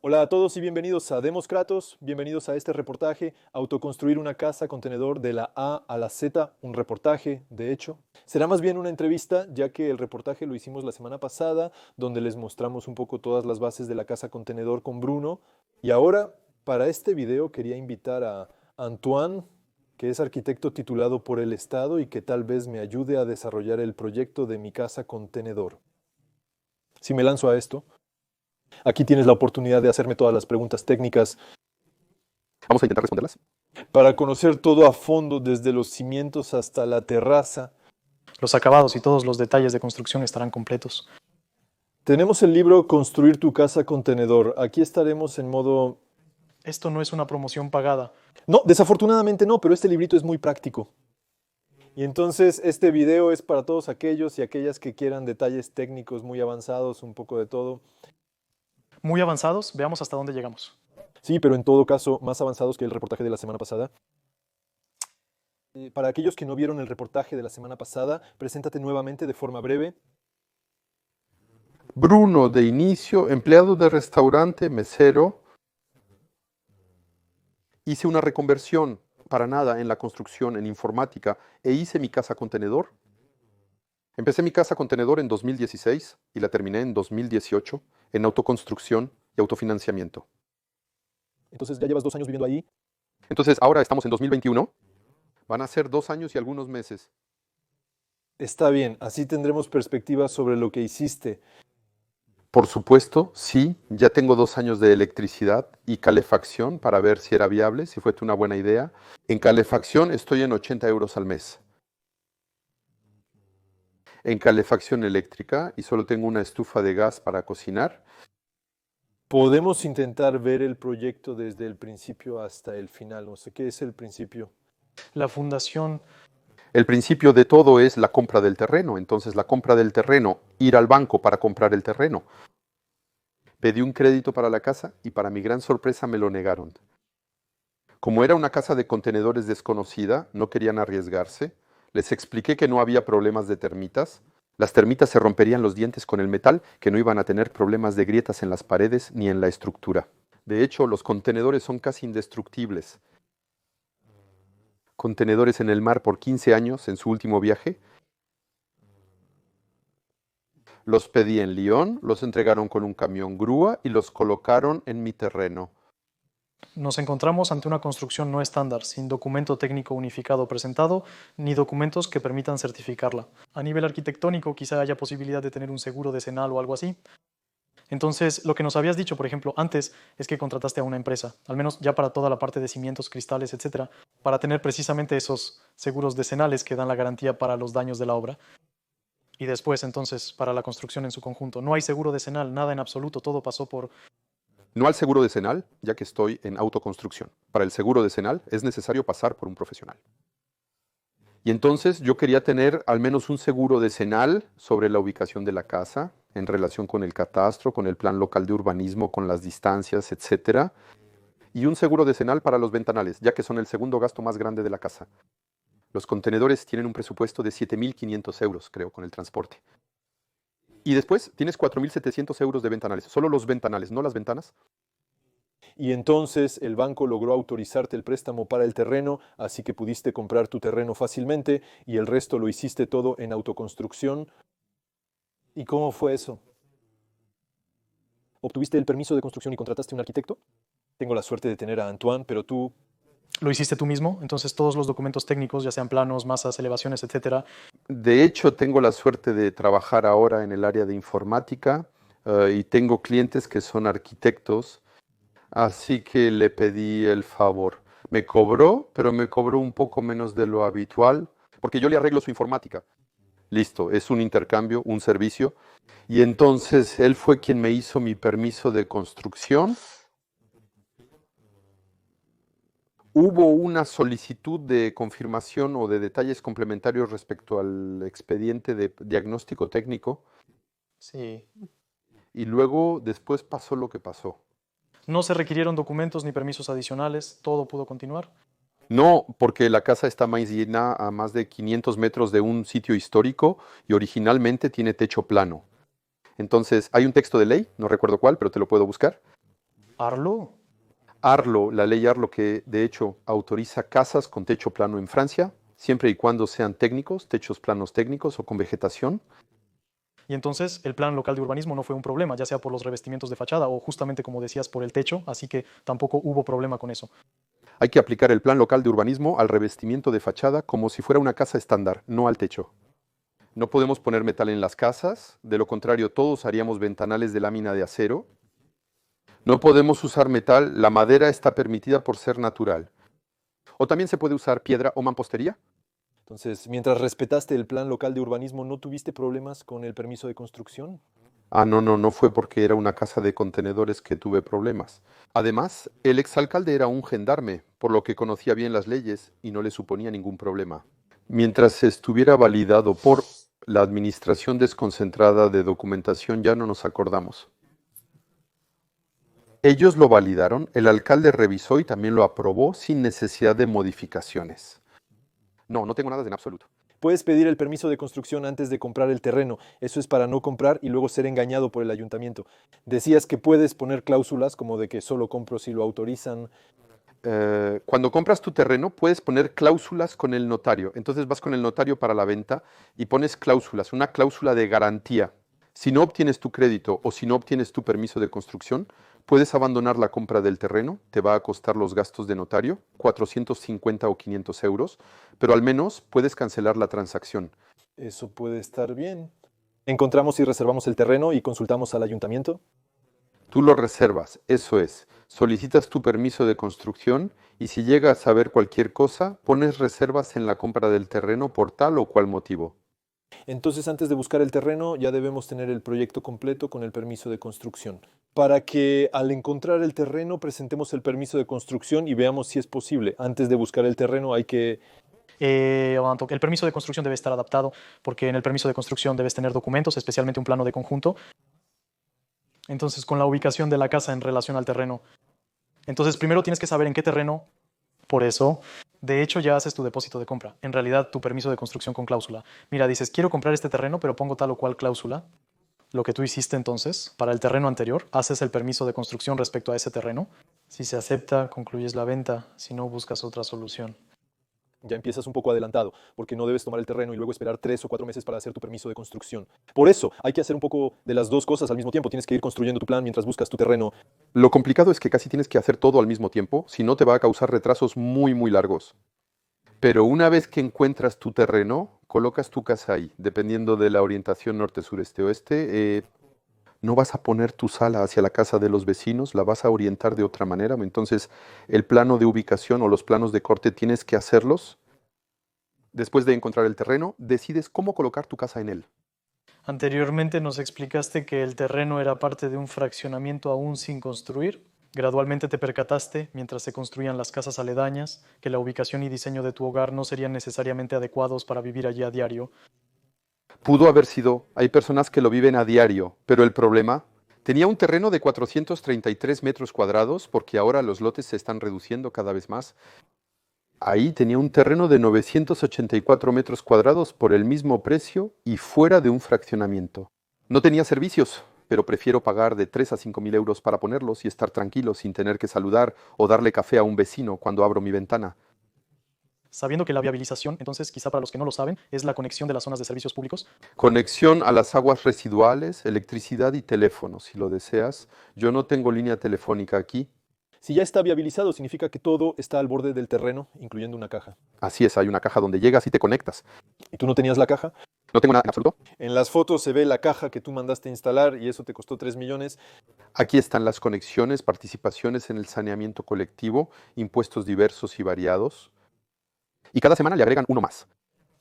Hola a todos y bienvenidos a Demos Kratos, bienvenidos a este reportaje, Autoconstruir una casa contenedor de la A a la Z, un reportaje, de hecho. Será más bien una entrevista, ya que el reportaje lo hicimos la semana pasada, donde les mostramos un poco todas las bases de la casa contenedor con Bruno. Y ahora, para este video, quería invitar a Antoine, que es arquitecto titulado por el Estado y que tal vez me ayude a desarrollar el proyecto de mi casa contenedor. Si me lanzo a esto. Aquí tienes la oportunidad de hacerme todas las preguntas técnicas Vamos a intentar responderlas. para conocer todo a fondo, desde los cimientos hasta la terraza. Los acabados y todos los detalles de construcción estarán completos. Tenemos el libro Construir tu casa contenedor. Aquí estaremos en modo... Esto no es una promoción pagada. No, desafortunadamente no, pero este librito es muy práctico. Y entonces este video es para todos aquellos y aquellas que quieran detalles técnicos muy avanzados, un poco de todo. Muy avanzados, veamos hasta dónde llegamos. Sí, pero en todo caso, más avanzados que el reportaje de la semana pasada. Para aquellos que no vieron el reportaje de la semana pasada, preséntate nuevamente de forma breve. Bruno, de inicio, empleado de restaurante, mesero. Hice una reconversión para nada en la construcción, en informática, e hice mi casa contenedor. Empecé mi casa contenedor en 2016 y la terminé en 2018 en autoconstrucción y autofinanciamiento. Entonces ya llevas 2 años viviendo ahí. Entonces, ahora estamos en 2021. Van a ser 2 años y algunos meses. Está bien, así tendremos perspectiva sobre lo que hiciste. Por supuesto, sí, ya tengo 2 años de electricidad y calefacción para ver si era viable, si fue una buena idea. En calefacción estoy en 80 euros al mes. En calefacción eléctrica y solo tengo una estufa de gas para cocinar. Podemos intentar ver el proyecto desde el principio hasta el final. No sé qué es el principio. La fundación, El principio de todo es la compra del terreno. Entonces, la compra del terreno, ir al banco para comprar el terreno. Pedí un crédito para la casa y para mi gran sorpresa me lo negaron. Como era una casa de contenedores desconocida, no querían arriesgarse. Les expliqué que no había problemas de termitas. Las termitas se romperían los dientes con el metal, que no iban a tener problemas de grietas en las paredes ni en la estructura. De hecho, los contenedores son casi indestructibles. Contenedores en el mar por 15 años en su último viaje. Los pedí en Lyon, los entregaron con un camión grúa y los colocaron en mi terreno. nos encontramos ante una construcción no estándar, sin documento técnico unificado presentado, ni documentos que permitan certificarla. A nivel arquitectónico, quizá haya posibilidad de tener un seguro decenal o algo así. Entonces, lo que nos habías dicho, por ejemplo, antes, es que contrataste a una empresa, al menos ya para toda la parte de cimientos, cristales, etcétera, para tener precisamente esos seguros decenales que dan la garantía para los daños de la obra. Y después, entonces, para la construcción en su conjunto. No hay seguro decenal, nada en absoluto, todo pasó por... No al seguro decenal, ya que estoy en autoconstrucción. Para el seguro decenal es necesario pasar por un profesional. Y entonces yo quería tener al menos un seguro decenal sobre la ubicación de la casa, en relación con el catastro, con el plan local de urbanismo, con las distancias, etcétera. Y un seguro decenal para los ventanales, ya que son el segundo gasto más grande de la casa. Los contenedores tienen un presupuesto de 7.500 euros, creo, con el transporte. Y después tienes 4.700 euros de ventanales. Solo los ventanales, no las ventanas. Y entonces el banco logró autorizarte el préstamo para el terreno, así que pudiste comprar tu terreno fácilmente y el resto lo hiciste todo en autoconstrucción. ¿Y cómo fue eso? ¿Obtuviste el permiso de construcción y contrataste un arquitecto? Tengo la suerte de tener a Antoine, pero tú... Lo hiciste tú mismo, entonces todos los documentos técnicos, ya sean planos, masas, elevaciones, etcétera. De hecho, tengo la suerte de trabajar ahora en el área de informática y tengo clientes que son arquitectos, así que le pedí el favor. Me cobró, pero me cobró un poco menos de lo habitual, porque yo le arreglo su informática. Listo, es un intercambio, un servicio. Y entonces él fue quien me hizo mi permiso de construcción. Hubo una solicitud de confirmación o de detalles complementarios respecto al expediente de diagnóstico técnico Sí. y luego después pasó lo que pasó. No se requirieron documentos ni permisos adicionales, todo pudo continuar. No, porque la casa está más llena a más de 500 metros de un sitio histórico y originalmente tiene techo plano. Entonces, hay un texto de ley, no recuerdo cuál, pero te lo puedo buscar, ¿Arlo? Arlo, la ley Arlo, que de hecho autoriza casas con techo plano en Francia, siempre y cuando sean técnicos, techos planos técnicos o con vegetación. Y entonces el plan local de urbanismo no fue un problema, ya sea por los revestimientos de fachada o justamente como decías por el techo, así que tampoco hubo problema con eso. Hay que aplicar el plan local de urbanismo al revestimiento de fachada como si fuera una casa estándar, no al techo. No podemos poner metal en las casas, de lo contrario todos haríamos ventanales de lámina de acero. No podemos usar metal, la madera está permitida por ser natural. O también se puede usar piedra o mampostería. Entonces, mientras respetaste el plan local de urbanismo, ¿no tuviste problemas con el permiso de construcción? No fue porque era una casa de contenedores que tuve problemas. Además, el exalcalde era un gendarme, por lo que conocía bien las leyes y no le suponía ningún problema. Mientras estuviera validado por la Administración Desconcentrada de Documentación, ya no nos acordamos. Ellos lo validaron, el alcalde revisó y también lo aprobó sin necesidad de modificaciones. No tengo nada en absoluto. Puedes pedir el permiso de construcción antes de comprar el terreno. Eso es para no comprar y luego ser engañado por el ayuntamiento. Decías que puedes poner cláusulas como de que solo compro si lo autorizan. Cuando compras tu terreno puedes poner cláusulas con el notario. Entonces vas con el notario para la venta y pones cláusulas, una cláusula de garantía. Si no obtienes tu crédito o si no obtienes tu permiso de construcción, puedes abandonar la compra del terreno. Te va a costar los gastos de notario, 450 o 500 euros, pero al menos puedes cancelar la transacción. Eso puede estar bien. Encontramos y reservamos el terreno y consultamos al ayuntamiento. Tú lo reservas, eso es. Solicitas tu permiso de construcción y si llegas a saber cualquier cosa, pones reservas en la compra del terreno por tal o cual motivo. Entonces, antes de buscar el terreno, ya debemos tener el proyecto completo con el permiso de construcción. Para que al encontrar el terreno presentemos el permiso de construcción y veamos si es posible. Antes de buscar el terreno hay que... El permiso de construcción debe estar adaptado porque en el permiso de construcción debes tener documentos, especialmente un plano de conjunto. Entonces, con la ubicación de la casa en relación al terreno. Entonces, primero tienes que saber en qué terreno. Por eso, de hecho, ya haces tu depósito de compra. En realidad, tu permiso de construcción con cláusula. Mira, dices, quiero comprar este terreno, pero pongo tal o cual cláusula. Lo que tú hiciste entonces, para el terreno anterior, haces el permiso de construcción respecto a ese terreno. Si se acepta, concluyes la venta. Si no, buscas otra solución. Ya empiezas un poco adelantado, porque no debes tomar el terreno y luego esperar 3 o 4 meses para hacer tu permiso de construcción. Por eso, hay que hacer un poco de las dos cosas al mismo tiempo. Tienes que ir construyendo tu plan mientras buscas tu terreno. Lo complicado es que casi tienes que hacer todo al mismo tiempo, si no te va a causar retrasos muy largos. Pero una vez que encuentras tu terreno, colocas tu casa ahí, dependiendo de la orientación norte, sureste, oeste. No vas a poner tu sala hacia la casa de los vecinos, la vas a orientar de otra manera. Entonces, el plano de ubicación o los planos de corte tienes que hacerlos. Después de encontrar el terreno, decides cómo colocar tu casa en él. Anteriormente nos explicaste que el terreno era parte de un fraccionamiento aún sin construir. Gradualmente te percataste, mientras se construían las casas aledañas, que la ubicación y diseño de tu hogar no serían necesariamente adecuados para vivir allí a diario. Pudo haber sido, hay personas que lo viven a diario, pero el problema, tenía un terreno de 433 metros cuadrados, porque ahora los lotes se están reduciendo cada vez más. Ahí tenía un terreno de 984 metros cuadrados por el mismo precio y fuera de un fraccionamiento. No tenía servicios, pero prefiero pagar de 3 a 5 mil euros para ponerlos y estar tranquilo sin tener que saludar o darle café a un vecino cuando abro mi ventana. Sabiendo que la viabilización, entonces, quizá para los que no lo saben, es la conexión de las zonas de servicios públicos. Conexión a las aguas residuales, electricidad y teléfono, si lo deseas. Yo no tengo línea telefónica aquí. Si ya está viabilizado, significa que todo está al borde del terreno, incluyendo una caja. Así es, hay una caja donde llegas y te conectas. ¿Y tú no tenías la caja? No tengo nada en absoluto. En las fotos se ve la caja que tú mandaste instalar y eso te costó 3 millones. Aquí están las conexiones, participaciones en el saneamiento colectivo, impuestos diversos y variados. Y cada semana le agregan uno más.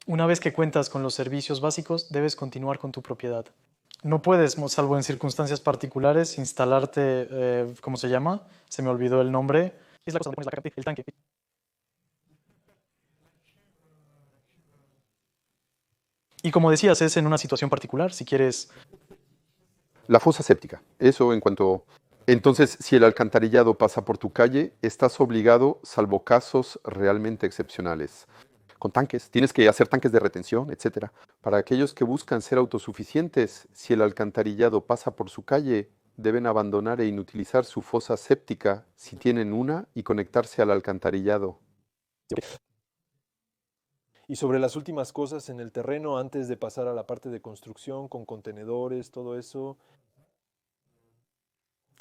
Una vez que cuentas con los servicios básicos, debes continuar con tu propiedad. No puedes, salvo en circunstancias particulares, instalarte, ¿cómo se llama? Se me olvidó el nombre. Es la cosa donde pones la caja, el tanque. Y como decías, es en una situación particular, si quieres... La fosa séptica, eso en cuanto... Entonces, si el alcantarillado pasa por tu calle, estás obligado, salvo casos realmente excepcionales, con tanques, tienes que hacer tanques de retención, etcétera. Para aquellos que buscan ser autosuficientes, si el alcantarillado pasa por su calle, deben abandonar e inutilizar su fosa séptica si tienen una y conectarse al alcantarillado. Y sobre las últimas cosas en el terreno, antes de pasar a la parte de construcción con contenedores, todo eso,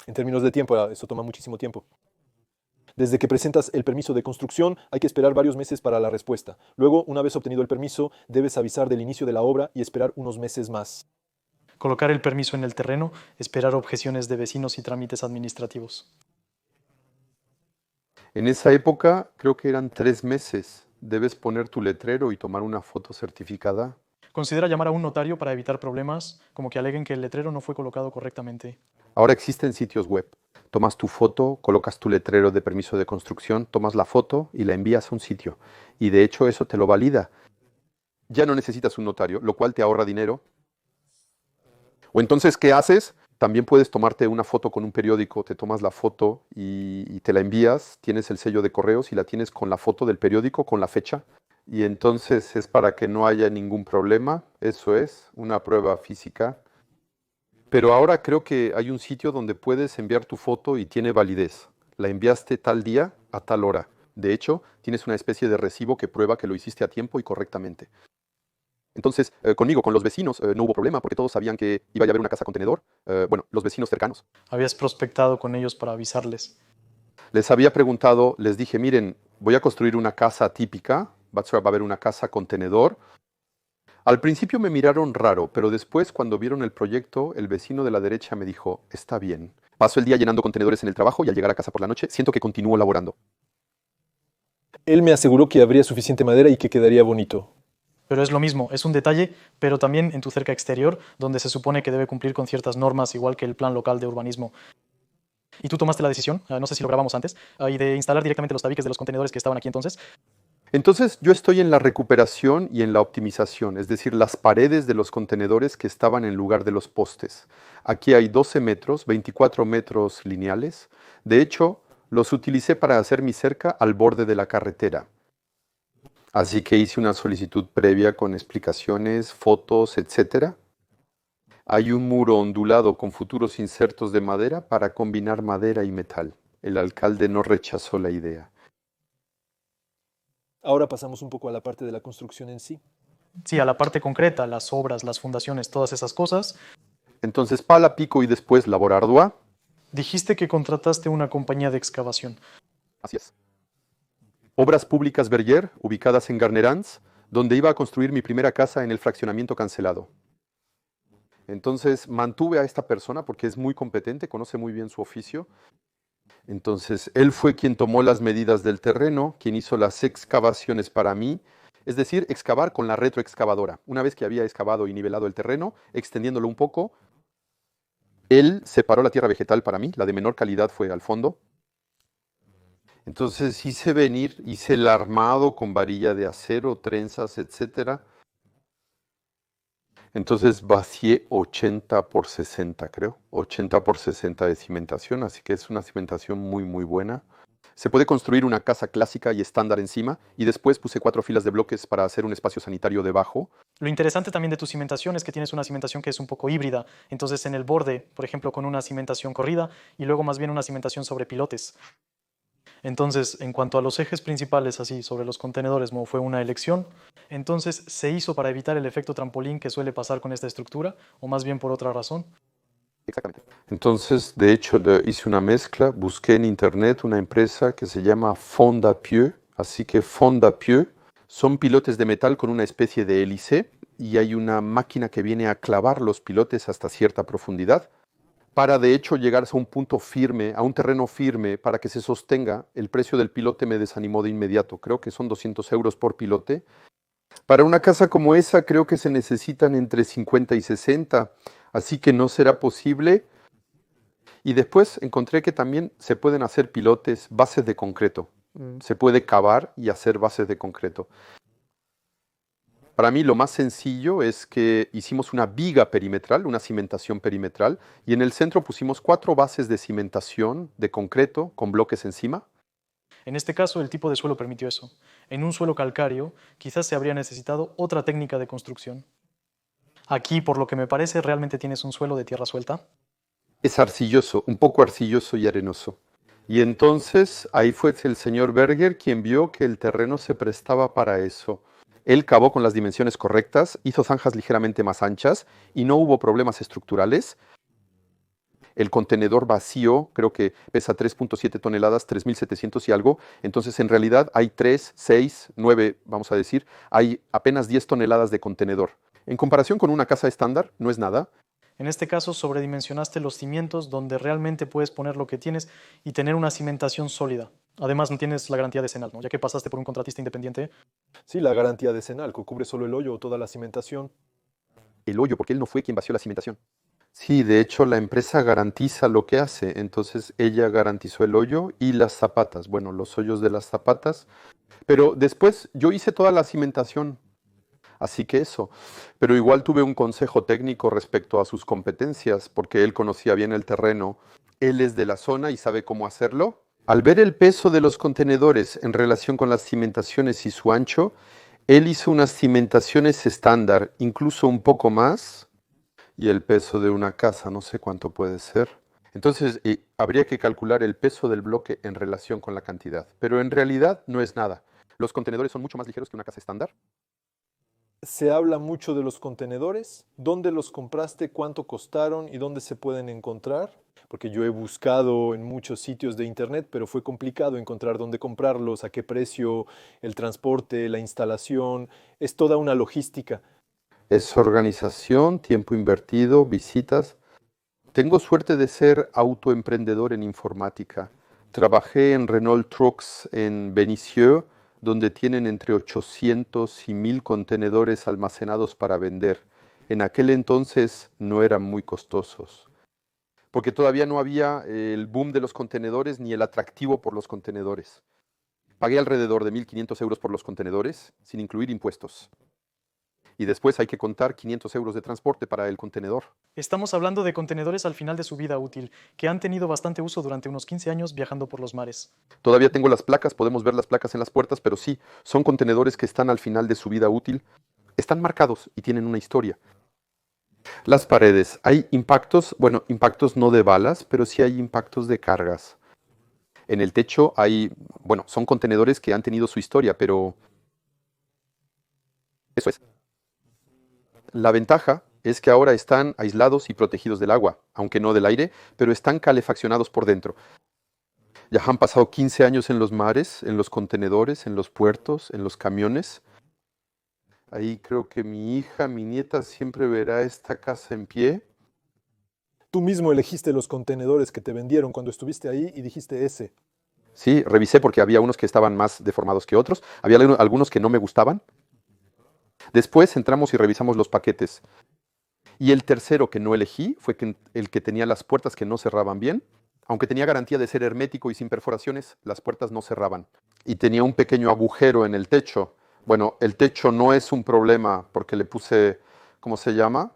en términos de tiempo, eso toma muchísimo tiempo. Desde que presentas el permiso de construcción, hay que esperar varios meses para la respuesta. Luego, una vez obtenido el permiso, debes avisar del inicio de la obra y esperar unos meses más. Colocar el permiso en el terreno, esperar objeciones de vecinos y trámites administrativos. En esa época creo que eran 3 meses. Debes poner tu letrero y tomar una foto certificada. Considera llamar a un notario para evitar problemas, como que aleguen que el letrero no fue colocado correctamente. Ahora existen sitios web. Tomas tu foto, colocas tu letrero de permiso de construcción, tomas la foto y la envías a un sitio. Y de hecho eso te lo valida. Ya no necesitas un notario, lo cual te ahorra dinero. O entonces, ¿qué haces? También puedes tomarte una foto con un periódico, te tomas la foto y te la envías, tienes el sello de correos y la tienes con la foto del periódico, con la fecha. Y entonces es para que no haya ningún problema, eso es, una prueba física. Pero ahora creo que hay un sitio donde puedes enviar tu foto y tiene validez. La enviaste tal día a tal hora. De hecho, tienes una especie de recibo que prueba que lo hiciste a tiempo y correctamente. Entonces, conmigo, con los vecinos, no hubo problema porque todos sabían que iba a haber una casa contenedor. Bueno, los vecinos cercanos. Habías prospectado con ellos para avisarles. Les había preguntado, les dije, miren, voy a construir una casa típica, va a haber una casa contenedor. Al principio me miraron raro, pero después, cuando vieron el proyecto, el vecino de la derecha me dijo, está bien. Paso el día llenando contenedores en el trabajo y al llegar a casa por la noche, siento que continúo laborando. Él me aseguró que habría suficiente madera y que quedaría bonito. Pero es lo mismo, es un detalle, pero también en tu cerca exterior, donde se supone que debe cumplir con ciertas normas, igual que el plan local de urbanismo. Y tú tomaste la decisión, no sé si lo grabamos antes, y de instalar directamente los tabiques de los contenedores que estaban aquí entonces. Entonces yo estoy en la recuperación y en la optimización, es decir, las paredes de los contenedores que estaban en lugar de los postes. Aquí hay 12 metros, 24 metros lineales. De hecho, los utilicé para hacer mi cerca al borde de la carretera. Así que hice una solicitud previa con explicaciones, fotos, etc. Hay un muro ondulado con futuros insertos de madera para combinar madera y metal. El alcalde no rechazó la idea. Ahora pasamos un poco a la parte de la construcción en sí. Sí, a la parte concreta, las obras, las fundaciones, todas esas cosas. Entonces, pala, pico y después labor ardua. Dijiste que contrataste una compañía de excavación. Así es. Obras Públicas Berger, ubicadas en Garnerans, donde iba a construir mi primera casa en el fraccionamiento cancelado. Entonces mantuve a esta persona porque es muy competente, conoce muy bien su oficio. Entonces él fue quien tomó las medidas del terreno, quien hizo las excavaciones para mí, es decir, excavar con la retroexcavadora. Una vez que había excavado y nivelado el terreno, extendiéndolo un poco, él separó la tierra vegetal para mí, la de menor calidad fue al fondo. Entonces hice el armado con varilla de acero, trenzas, etc. Entonces vacié 80 por 60, creo. 80 por 60 de cimentación, así que es una cimentación muy, muy buena. Se puede construir una casa clásica y estándar encima, y después puse 4 filas de bloques para hacer un espacio sanitario debajo. Lo interesante también de tu cimentación es que tienes una cimentación que es un poco híbrida. Entonces en el borde, por ejemplo, con una cimentación corrida y luego más bien una cimentación sobre pilotes. Entonces, en cuanto a los ejes principales, así, sobre los contenedores, como fue una elección, entonces se hizo para evitar el efecto trampolín que suele pasar con esta estructura, o más bien por otra razón. Exactamente. Entonces, de hecho, hice una mezcla, busqué en internet una empresa que se llama Fondapieux, así que Fondapieux son pilotes de metal con una especie de hélice y hay una máquina que viene a clavar los pilotes hasta cierta profundidad. Para de hecho llegar a un punto firme, a un terreno firme, para que se sostenga, el precio del pilote me desanimó de inmediato. Creo que son 200 euros por pilote. Para una casa como esa creo que se necesitan entre 50 y 60, así que no será posible. Y después encontré que también se pueden hacer pilotes, bases de concreto. Se puede cavar y hacer bases de concreto. Para mí lo más sencillo es que hicimos una viga perimetral, una cimentación perimetral, y en el centro pusimos 4 bases de cimentación de concreto con bloques encima. En este caso, el tipo de suelo permitió eso. En un suelo calcáreo, quizás se habría necesitado otra técnica de construcción. Aquí, por lo que me parece, realmente tienes un suelo de tierra suelta. Es arcilloso, un poco arcilloso y arenoso. Y entonces ahí fue el señor Berger quien vio que el terreno se prestaba para eso. Él cavó con las dimensiones correctas, hizo zanjas ligeramente más anchas y no hubo problemas estructurales. El contenedor vacío creo que pesa 3.7 toneladas, 3.700 y algo. Entonces en realidad hay 3, 6, 9, vamos a decir, hay apenas 10 toneladas de contenedor. En comparación con una casa estándar, no es nada. En este caso, sobredimensionaste los cimientos donde realmente puedes poner lo que tienes y tener una cimentación sólida. Además, no tienes la garantía decenal, ¿no? Ya que pasaste por un contratista independiente. Sí, la garantía decenal, que cubre solo el hoyo o toda la cimentación. El hoyo, porque él no fue quien vació la cimentación. Sí, de hecho la empresa garantiza lo que hace. Entonces ella garantizó el hoyo y las zapatas, bueno, los hoyos de las zapatas. Pero después yo hice toda la cimentación, así que eso. Pero igual tuve un consejo técnico respecto a sus competencias, porque él conocía bien el terreno. Él es de la zona y sabe cómo hacerlo. Al ver el peso de los contenedores en relación con las cimentaciones y su ancho, él hizo unas cimentaciones estándar, incluso un poco más, y el peso de una casa, no sé cuánto puede ser. Entonces, habría que calcular el peso del bloque en relación con la cantidad, pero en realidad no es nada. Los contenedores son mucho más ligeros que una casa estándar. Se habla mucho de los contenedores. ¿Dónde los compraste? ¿Cuánto costaron? ¿Y dónde se pueden encontrar? Porque yo he buscado en muchos sitios de internet, pero fue complicado encontrar dónde comprarlos, a qué precio, el transporte, la instalación. Es toda una logística. Es organización, tiempo invertido, visitas. Tengo suerte de ser autoemprendedor en informática. Trabajé en Renault Trucks en Vénissieux, donde tienen entre 800 y 1000 contenedores almacenados para vender. En aquel entonces no eran muy costosos, porque todavía no había el boom de los contenedores ni el atractivo por los contenedores. Pagué alrededor de 1.500 euros por los contenedores, sin incluir impuestos. Y después hay que contar 500 euros de transporte para el contenedor. Estamos hablando de contenedores al final de su vida útil, que han tenido bastante uso durante unos 15 años viajando por los mares. Todavía tengo las placas, podemos ver las placas en las puertas, pero sí, son contenedores que están al final de su vida útil. Están marcados y tienen una historia. Las paredes, hay impactos, bueno, impactos no de balas, pero sí hay impactos de cargas. En el techo hay, bueno, son contenedores que han tenido su historia, pero eso es. La ventaja es que ahora están aislados y protegidos del agua, aunque no del aire, pero están calefaccionados por dentro. Ya han pasado 15 años en los mares, en los contenedores, en los puertos, en los camiones. Ahí creo que mi hija, mi nieta siempre verá esta casa en pie. Tú mismo elegiste los contenedores que te vendieron cuando estuviste ahí y dijiste ese. Sí, revisé porque había unos que estaban más deformados que otros, había algunos que no me gustaban. Después entramos y revisamos los paquetes. Y el tercero que no elegí fue el que tenía las puertas que no cerraban bien. Aunque tenía garantía de ser hermético y sin perforaciones, las puertas no cerraban. Y tenía un pequeño agujero en el techo. Bueno, el techo no es un problema porque le puse, ¿cómo se llama?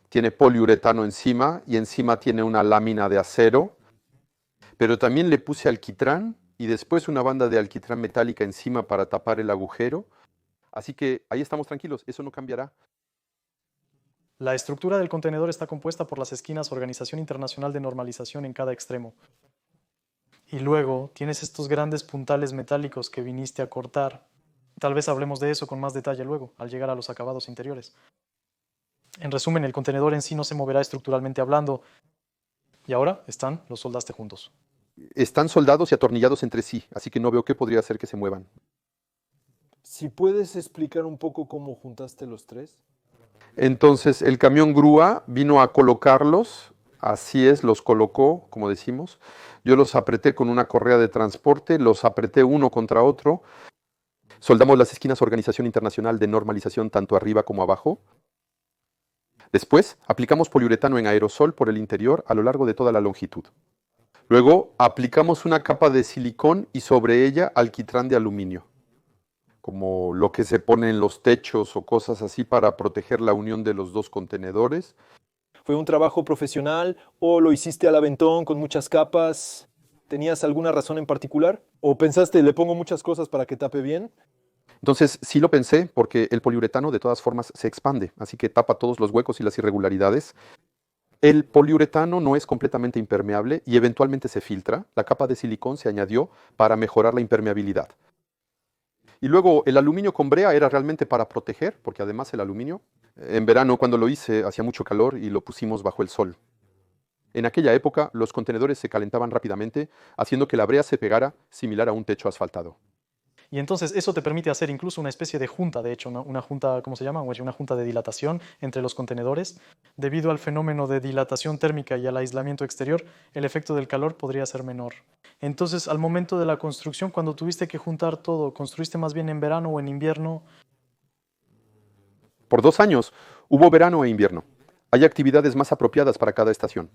Tiene poliuretano encima y encima tiene una lámina de acero. Pero también le puse alquitrán y después una banda de alquitrán metálica encima para tapar el agujero. Así que ahí estamos tranquilos, eso no cambiará. La estructura del contenedor está compuesta por las esquinas Organización Internacional de Normalización en cada extremo. Y luego tienes estos grandes puntales metálicos que viniste a cortar. Tal vez hablemos de eso con más detalle luego, al llegar a los acabados interiores. En resumen, el contenedor en sí no se moverá estructuralmente hablando. Y ahora los soldaste juntos. Están soldados y atornillados entre sí, así que no veo qué podría hacer que se muevan. Si puedes explicar un poco cómo juntaste los tres. Entonces el camión grúa vino a colocarlos, así es, los colocó, como decimos. Yo los apreté con una correa de transporte, los apreté uno contra otro. Soldamos las esquinas Organización Internacional de Normalización tanto arriba como abajo. Después aplicamos poliuretano en aerosol por el interior a lo largo de toda la longitud. Luego aplicamos una capa de silicón y sobre ella alquitrán de aluminio, como lo que se pone en los techos o cosas así para proteger la unión de los dos contenedores. ¿Fue un trabajo profesional o lo hiciste al aventón con muchas capas? ¿Tenías alguna razón en particular? ¿O pensaste, le pongo muchas cosas para que tape bien? Entonces sí lo pensé porque el poliuretano de todas formas se expande, así que tapa todos los huecos y las irregularidades. El poliuretano no es completamente impermeable y eventualmente se filtra. La capa de silicón se añadió para mejorar la impermeabilidad. Y luego el aluminio con brea era realmente para proteger, porque además el aluminio, en verano cuando lo hice hacía mucho calor y lo pusimos bajo el sol. En aquella época los contenedores se calentaban rápidamente, haciendo que la brea se pegara similar a un techo asfaltado. Y entonces eso te permite hacer incluso una especie de junta, de hecho, una junta, ¿cómo se llama? Una junta de dilatación entre los contenedores. Debido al fenómeno de dilatación térmica y al aislamiento exterior, el efecto del calor podría ser menor. Entonces, al momento de la construcción, cuando tuviste que juntar todo, ¿construiste más bien en verano o en invierno? Por 2 años hubo verano e invierno. Hay actividades más apropiadas para cada estación.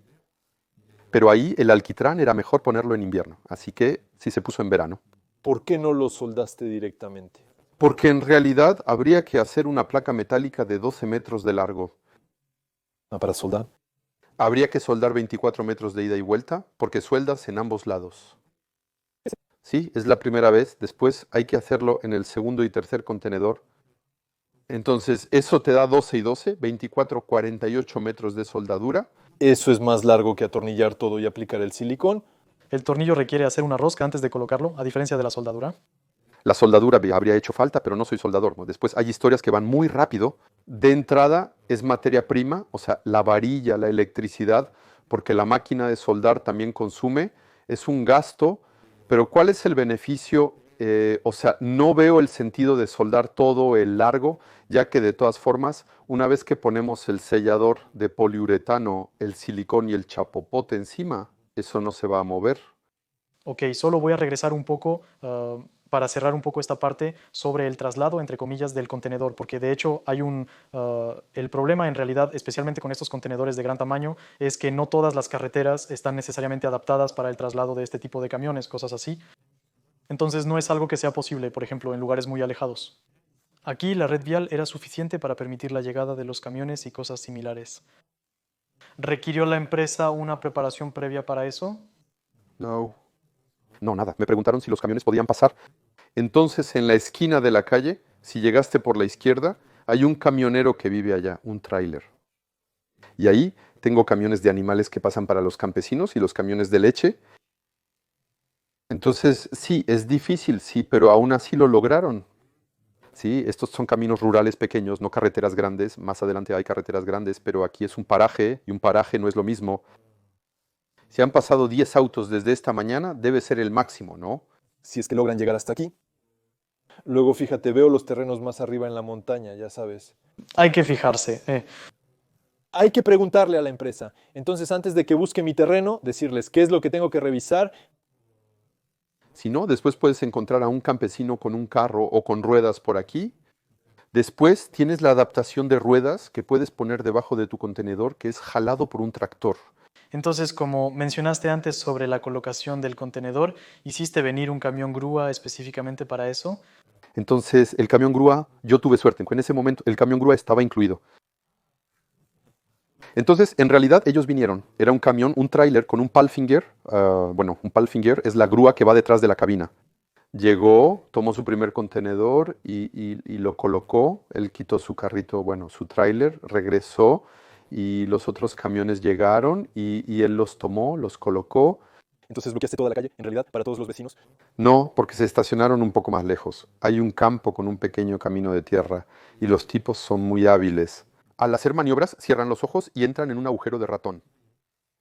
Pero ahí el alquitrán era mejor ponerlo en invierno, así que sí se puso en verano. ¿Por qué no lo soldaste directamente? Porque en realidad habría que hacer una placa metálica de 12 metros de largo. Ah, para soldar. Habría que soldar 24 metros de ida y vuelta, porque sueldas en ambos lados. Sí, es la primera vez. Después hay que hacerlo en el segundo y tercer contenedor. Entonces, eso te da 12 y 12, 24, 48 metros de soldadura. Eso es más largo que atornillar todo y aplicar el silicón. El tornillo requiere hacer una rosca antes de colocarlo, a diferencia de la soldadura. La soldadura habría hecho falta, pero no soy soldador. Después hay historias que van muy rápido. De entrada es materia prima, o sea, la varilla, la electricidad, porque la máquina de soldar también consume. Es un gasto, pero ¿cuál es el beneficio? O sea, no veo el sentido de soldar todo el largo, ya que de todas formas, una vez que ponemos el sellador de poliuretano, el silicón y el chapopote encima, eso no se va a mover. Ok, solo voy a regresar un poco para cerrar un poco esta parte sobre el traslado, entre comillas, del contenedor, porque de hecho hay el problema en realidad, especialmente con estos contenedores de gran tamaño, es que no todas las carreteras están necesariamente adaptadas para el traslado de este tipo de camiones, cosas así. Entonces no es algo que sea posible, por ejemplo, en lugares muy alejados. Aquí la red vial era suficiente para permitir la llegada de los camiones y cosas similares. ¿Requirió la empresa una preparación previa para eso? No. No, nada. Me preguntaron si los camiones podían pasar. Entonces, en la esquina de la calle, si llegaste por la izquierda, hay un camionero que vive allá, un tráiler. Y ahí tengo camiones de animales que pasan para los campesinos y los camiones de leche. Entonces, sí, es difícil, sí, pero aún así lo lograron. Sí, estos son caminos rurales pequeños, no carreteras grandes. Más adelante hay carreteras grandes, pero aquí es un paraje y un paraje no es lo mismo. Si han pasado 10 autos desde esta mañana, debe ser el máximo, ¿no? Si es que logran llegar hasta aquí. Luego, fíjate, veo los terrenos más arriba en la montaña, ya sabes. Hay que fijarse. Hay que preguntarle a la empresa. Entonces, antes de que busque mi terreno, decirles qué es lo que tengo que revisar. Si no, después puedes encontrar a un campesino con un carro o con ruedas por aquí. Después tienes la adaptación de ruedas que puedes poner debajo de tu contenedor, que es jalado por un tractor. Entonces, como mencionaste antes sobre la colocación del contenedor, ¿hiciste venir un camión grúa específicamente para eso? Entonces, el camión grúa, yo tuve suerte. En ese momento, el camión grúa estaba incluido. Entonces, en realidad, ellos vinieron. Era un camión, un tráiler con un Palfinger. Bueno, un Palfinger es la grúa que va detrás de la cabina. Llegó, tomó su primer contenedor y lo colocó. Él quitó su carrito, bueno, su tráiler, regresó y los otros camiones llegaron y él los tomó, los colocó. Entonces bloqueaste toda la calle, en realidad, para todos los vecinos. No, porque se estacionaron un poco más lejos. Hay un campo con un pequeño camino de tierra y los tipos son muy hábiles. Al hacer maniobras, cierran los ojos y entran en un agujero de ratón.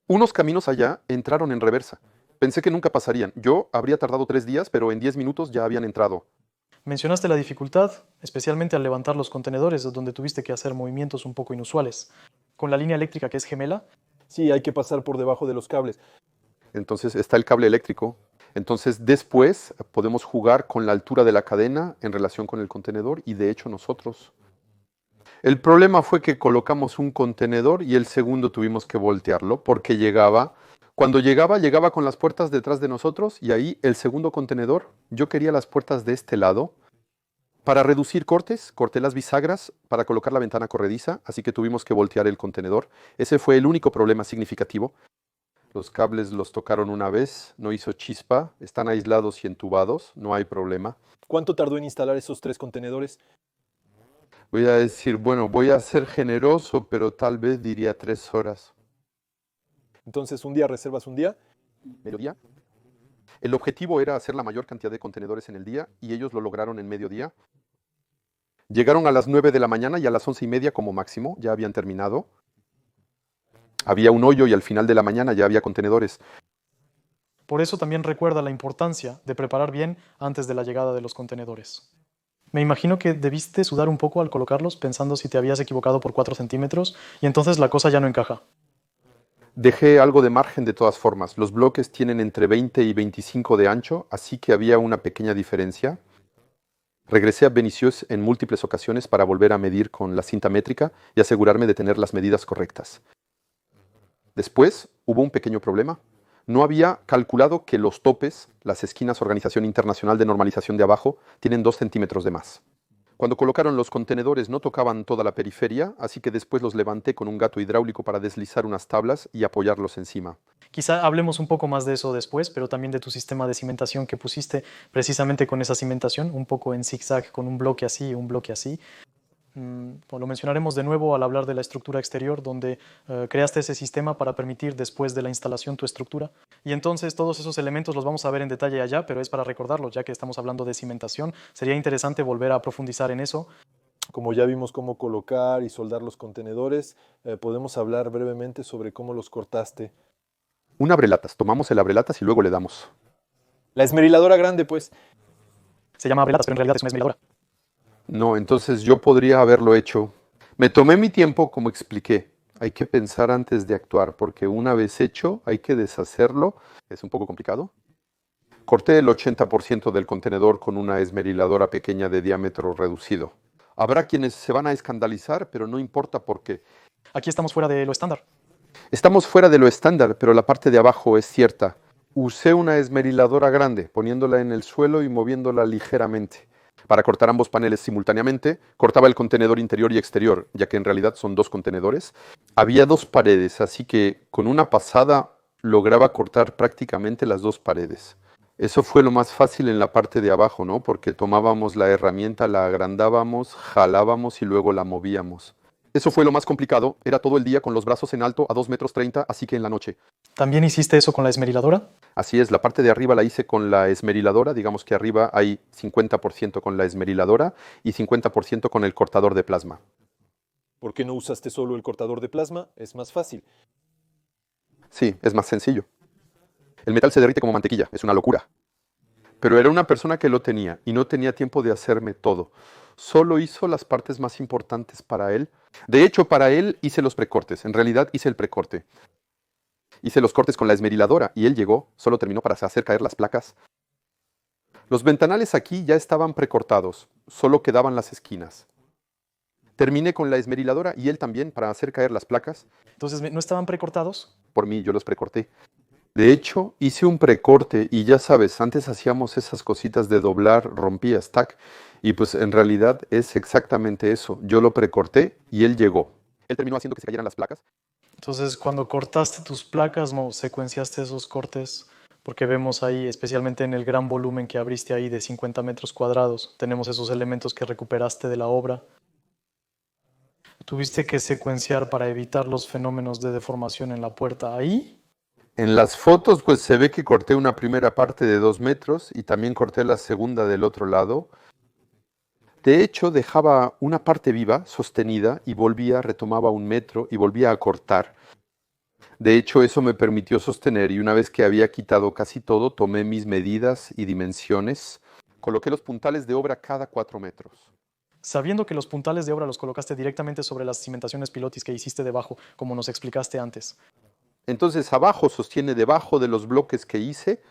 Unos caminos allá entraron en reversa. Pensé que nunca pasarían. Yo habría tardado 3 días, pero en 10 minutos ya habían entrado. Mencionaste la dificultad, especialmente al levantar los contenedores, donde tuviste que hacer movimientos un poco inusuales. Con la línea eléctrica que es gemela, Sí, hay que pasar por debajo de los cables. Entonces está el cable eléctrico. Entonces después podemos jugar con la altura de la cadena en relación con el contenedor y de hecho nosotros. El problema fue que colocamos un contenedor y el segundo tuvimos que voltearlo porque cuando llegaba con las puertas detrás de nosotros y ahí el segundo contenedor, yo quería las puertas de este lado. Para reducir cortes, corté las bisagras para colocar la ventana corrediza, así que tuvimos que voltear el contenedor. Ese fue el único problema significativo. Los cables los tocaron una vez, no hizo chispa, están aislados y entubados, no hay problema. ¿Cuánto tardó en instalar esos 3 contenedores? Voy a decir, bueno, voy a ser generoso, pero tal vez diría 3 horas. Entonces, un día reservas un día. Mediodía. El objetivo era hacer la mayor cantidad de contenedores en el día y ellos lo lograron en mediodía. Llegaron a las 9 de la mañana y a las 11:30 como máximo ya habían terminado. Había un hoyo y al final de la mañana ya había contenedores. Por eso también recuerda la importancia de preparar bien antes de la llegada de los contenedores. Me imagino que debiste sudar un poco al colocarlos pensando si te habías equivocado por 4 centímetros y entonces la cosa ya no encaja. Dejé algo de margen de todas formas. Los bloques tienen entre 20 y 25 de ancho, así que había una pequeña diferencia. Regresé a Benicieux en múltiples ocasiones para volver a medir con la cinta métrica y asegurarme de tener las medidas correctas. Después hubo un pequeño problema. No había calculado que los topes, las esquinas Organización Internacional de Normalización de abajo, tienen 2 centímetros de más. Cuando colocaron los contenedores no tocaban toda la periferia, así que después los levanté con un gato hidráulico para deslizar unas tablas y apoyarlos encima. Quizá hablemos un poco más de eso después, pero también de tu sistema de cimentación que pusiste precisamente con esa cimentación, un poco en zigzag, con un bloque así y un bloque así. Lo mencionaremos de nuevo al hablar de la estructura exterior, donde creaste ese sistema para permitir después de la instalación tu estructura. Y entonces todos esos elementos los vamos a ver en detalle allá, pero es para recordarlos, ya que estamos hablando de cimentación. Sería interesante volver a profundizar en eso. Como ya vimos cómo colocar y soldar los contenedores, podemos hablar brevemente sobre cómo los cortaste. Un abrelatas. Tomamos el abrelatas y luego le damos. La esmeriladora grande, pues. Se llama abrelatas, pero en realidad es una esmeriladora. No, entonces yo podría haberlo hecho. Me tomé mi tiempo, como expliqué. Hay que pensar antes de actuar, porque una vez hecho hay que deshacerlo. Es un poco complicado. Corté el 80% del contenedor con una esmeriladora pequeña de diámetro reducido. Habrá quienes se van a escandalizar, pero no importa por qué. Aquí estamos fuera de lo estándar. Estamos fuera de lo estándar, pero la parte de abajo es cierta. Usé una esmeriladora grande, poniéndola en el suelo y moviéndola ligeramente. Para cortar ambos paneles simultáneamente, cortaba el contenedor interior y exterior, ya que en realidad son 2 contenedores. Había 2 paredes, así que con una pasada lograba cortar prácticamente las 2 paredes. Eso fue lo más fácil en la parte de abajo, ¿no? Porque tomábamos la herramienta, la agrandábamos, jalábamos y luego la movíamos. Eso fue lo más complicado. Era todo el día con los brazos en alto a 2,30 metros, así que en la noche. ¿También hiciste eso con la esmeriladora? Así es, la parte de arriba la hice con la esmeriladora. Digamos que arriba hay 50% con la esmeriladora y 50% con el cortador de plasma. ¿Por qué no usaste solo el cortador de plasma? Es más fácil. Sí, es más sencillo. El metal se derrite como mantequilla, es una locura. Pero era una persona que lo tenía y no tenía tiempo de hacerme todo. Solo hizo las partes más importantes para él. De hecho, para él hice los precortes. En realidad hice el precorte. Hice los cortes con la esmeriladora y él llegó, solo terminó para hacer caer las placas. Los ventanales aquí ya estaban precortados, solo quedaban las esquinas. Terminé con la esmeriladora y él también para hacer caer las placas. Entonces, ¿no estaban precortados? Por mí, yo los precorté. De hecho, hice un precorte y ya sabes, antes hacíamos esas cositas de doblar, rompía, stack, y pues en realidad es exactamente eso. Yo lo precorté y él llegó. Él terminó haciendo que se cayeran las placas. Entonces, cuando cortaste tus placas, ¿no secuenciaste esos cortes? Porque vemos ahí, especialmente en el gran volumen que abriste ahí de 50 metros cuadrados, tenemos esos elementos que recuperaste de la obra. ¿Tuviste que secuenciar para evitar los fenómenos de deformación en la puerta ahí? En las fotos pues se ve que corté una primera parte de 2 metros y también corté la segunda del otro lado. De hecho, dejaba una parte viva, sostenida, y retomaba 1 metro y volvía a cortar. De hecho, eso me permitió sostener y una vez que había quitado casi todo, tomé mis medidas y dimensiones. Coloqué los puntales de obra cada 4 metros. Sabiendo que los puntales de obra los colocaste directamente sobre las cimentaciones pilotis que hiciste debajo, como nos explicaste antes. Entonces abajo sostiene debajo de los bloques que hice.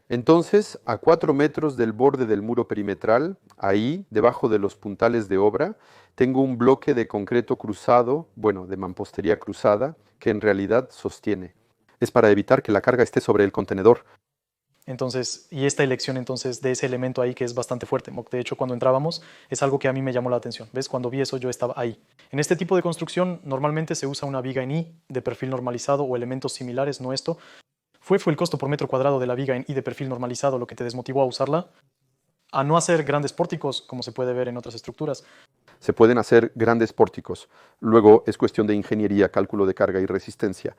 Entonces a 4 metros del borde del muro perimetral, ahí debajo de los puntales de obra, tengo un bloque de concreto cruzado, bueno, de mampostería cruzada, que en realidad sostiene. Es para evitar que la carga esté sobre el contenedor. Entonces, y esta elección entonces de ese elemento ahí que es bastante fuerte. De hecho, cuando entrábamos es algo que a mí me llamó la atención. ¿Ves? Cuando vi eso yo estaba ahí. En este tipo de construcción normalmente se usa una viga en I de perfil normalizado o elementos similares, no esto. ¿Fue el costo por metro cuadrado de la viga en I de perfil normalizado lo que te desmotivó a usarla? A no hacer grandes pórticos, como se puede ver en otras estructuras. Se pueden hacer grandes pórticos. Luego es cuestión de ingeniería, cálculo de carga y resistencia.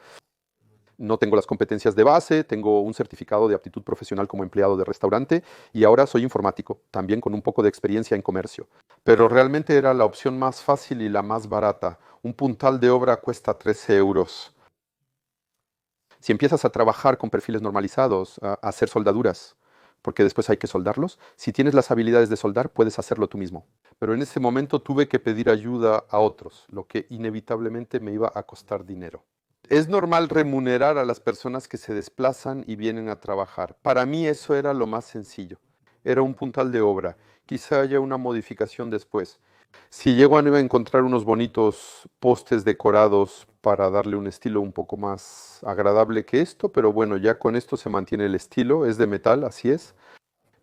No tengo las competencias de base, tengo un certificado de aptitud profesional como empleado de restaurante y ahora soy informático, también con un poco de experiencia en comercio. Pero realmente era la opción más fácil y la más barata. Un puntal de obra cuesta 13 euros. Si empiezas a trabajar con perfiles normalizados, a hacer soldaduras, porque después hay que soldarlos, si tienes las habilidades de soldar, puedes hacerlo tú mismo. Pero en ese momento tuve que pedir ayuda a otros, lo que inevitablemente me iba a costar dinero. Es normal remunerar a las personas que se desplazan y vienen a trabajar. Para mí eso era lo más sencillo. Era un puntal de obra. Quizá haya una modificación después. Si llego a encontrar unos bonitos postes decorados para darle un estilo un poco más agradable que esto, pero bueno, ya con esto se mantiene el estilo, es de metal, así es.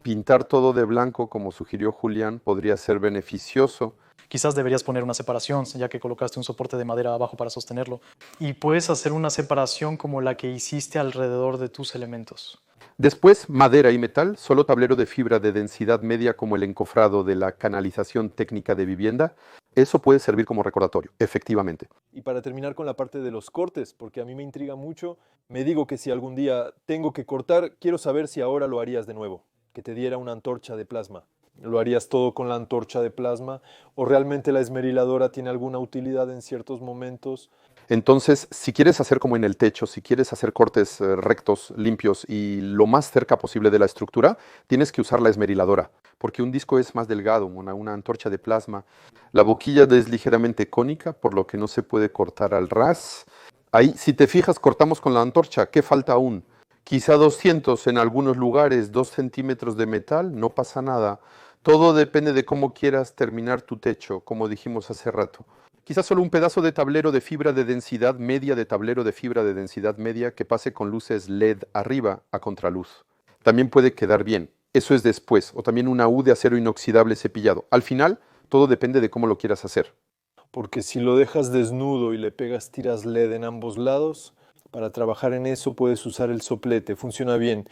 Pintar todo de blanco, como sugirió Julián, podría ser beneficioso. Quizás deberías poner una separación, ya que colocaste un soporte de madera abajo para sostenerlo. Y puedes hacer una separación como la que hiciste alrededor de tus elementos. Después, madera y metal, solo tablero de fibra de densidad media como el encofrado de la canalización técnica de vivienda. Eso puede servir como recordatorio, efectivamente. Y para terminar con la parte de los cortes, porque a mí me intriga mucho, me digo que si algún día tengo que cortar, quiero saber si ahora lo harías de nuevo, que te diera una antorcha de plasma. ¿Lo harías todo con la antorcha de plasma? ¿O realmente la esmeriladora tiene alguna utilidad en ciertos momentos? Entonces, si quieres hacer como en el techo, si quieres hacer cortes rectos, limpios y lo más cerca posible de la estructura, tienes que usar la esmeriladora, porque un disco es más delgado, una antorcha de plasma. La boquilla es ligeramente cónica, por lo que no se puede cortar al ras. Ahí, si te fijas, cortamos con la antorcha. ¿Qué falta aún? Quizá 200 en algunos lugares, 2 centímetros de metal, no pasa nada. Todo depende de cómo quieras terminar tu techo, como dijimos hace rato. Quizás solo un pedazo de tablero de fibra de densidad media que pase con luces LED arriba a contraluz. También puede quedar bien. Eso es después. O también una U de acero inoxidable cepillado. Al final, todo depende de cómo lo quieras hacer. Porque si lo dejas desnudo y le pegas tiras LED en ambos lados, para trabajar en eso puedes usar el soplete, funciona bien.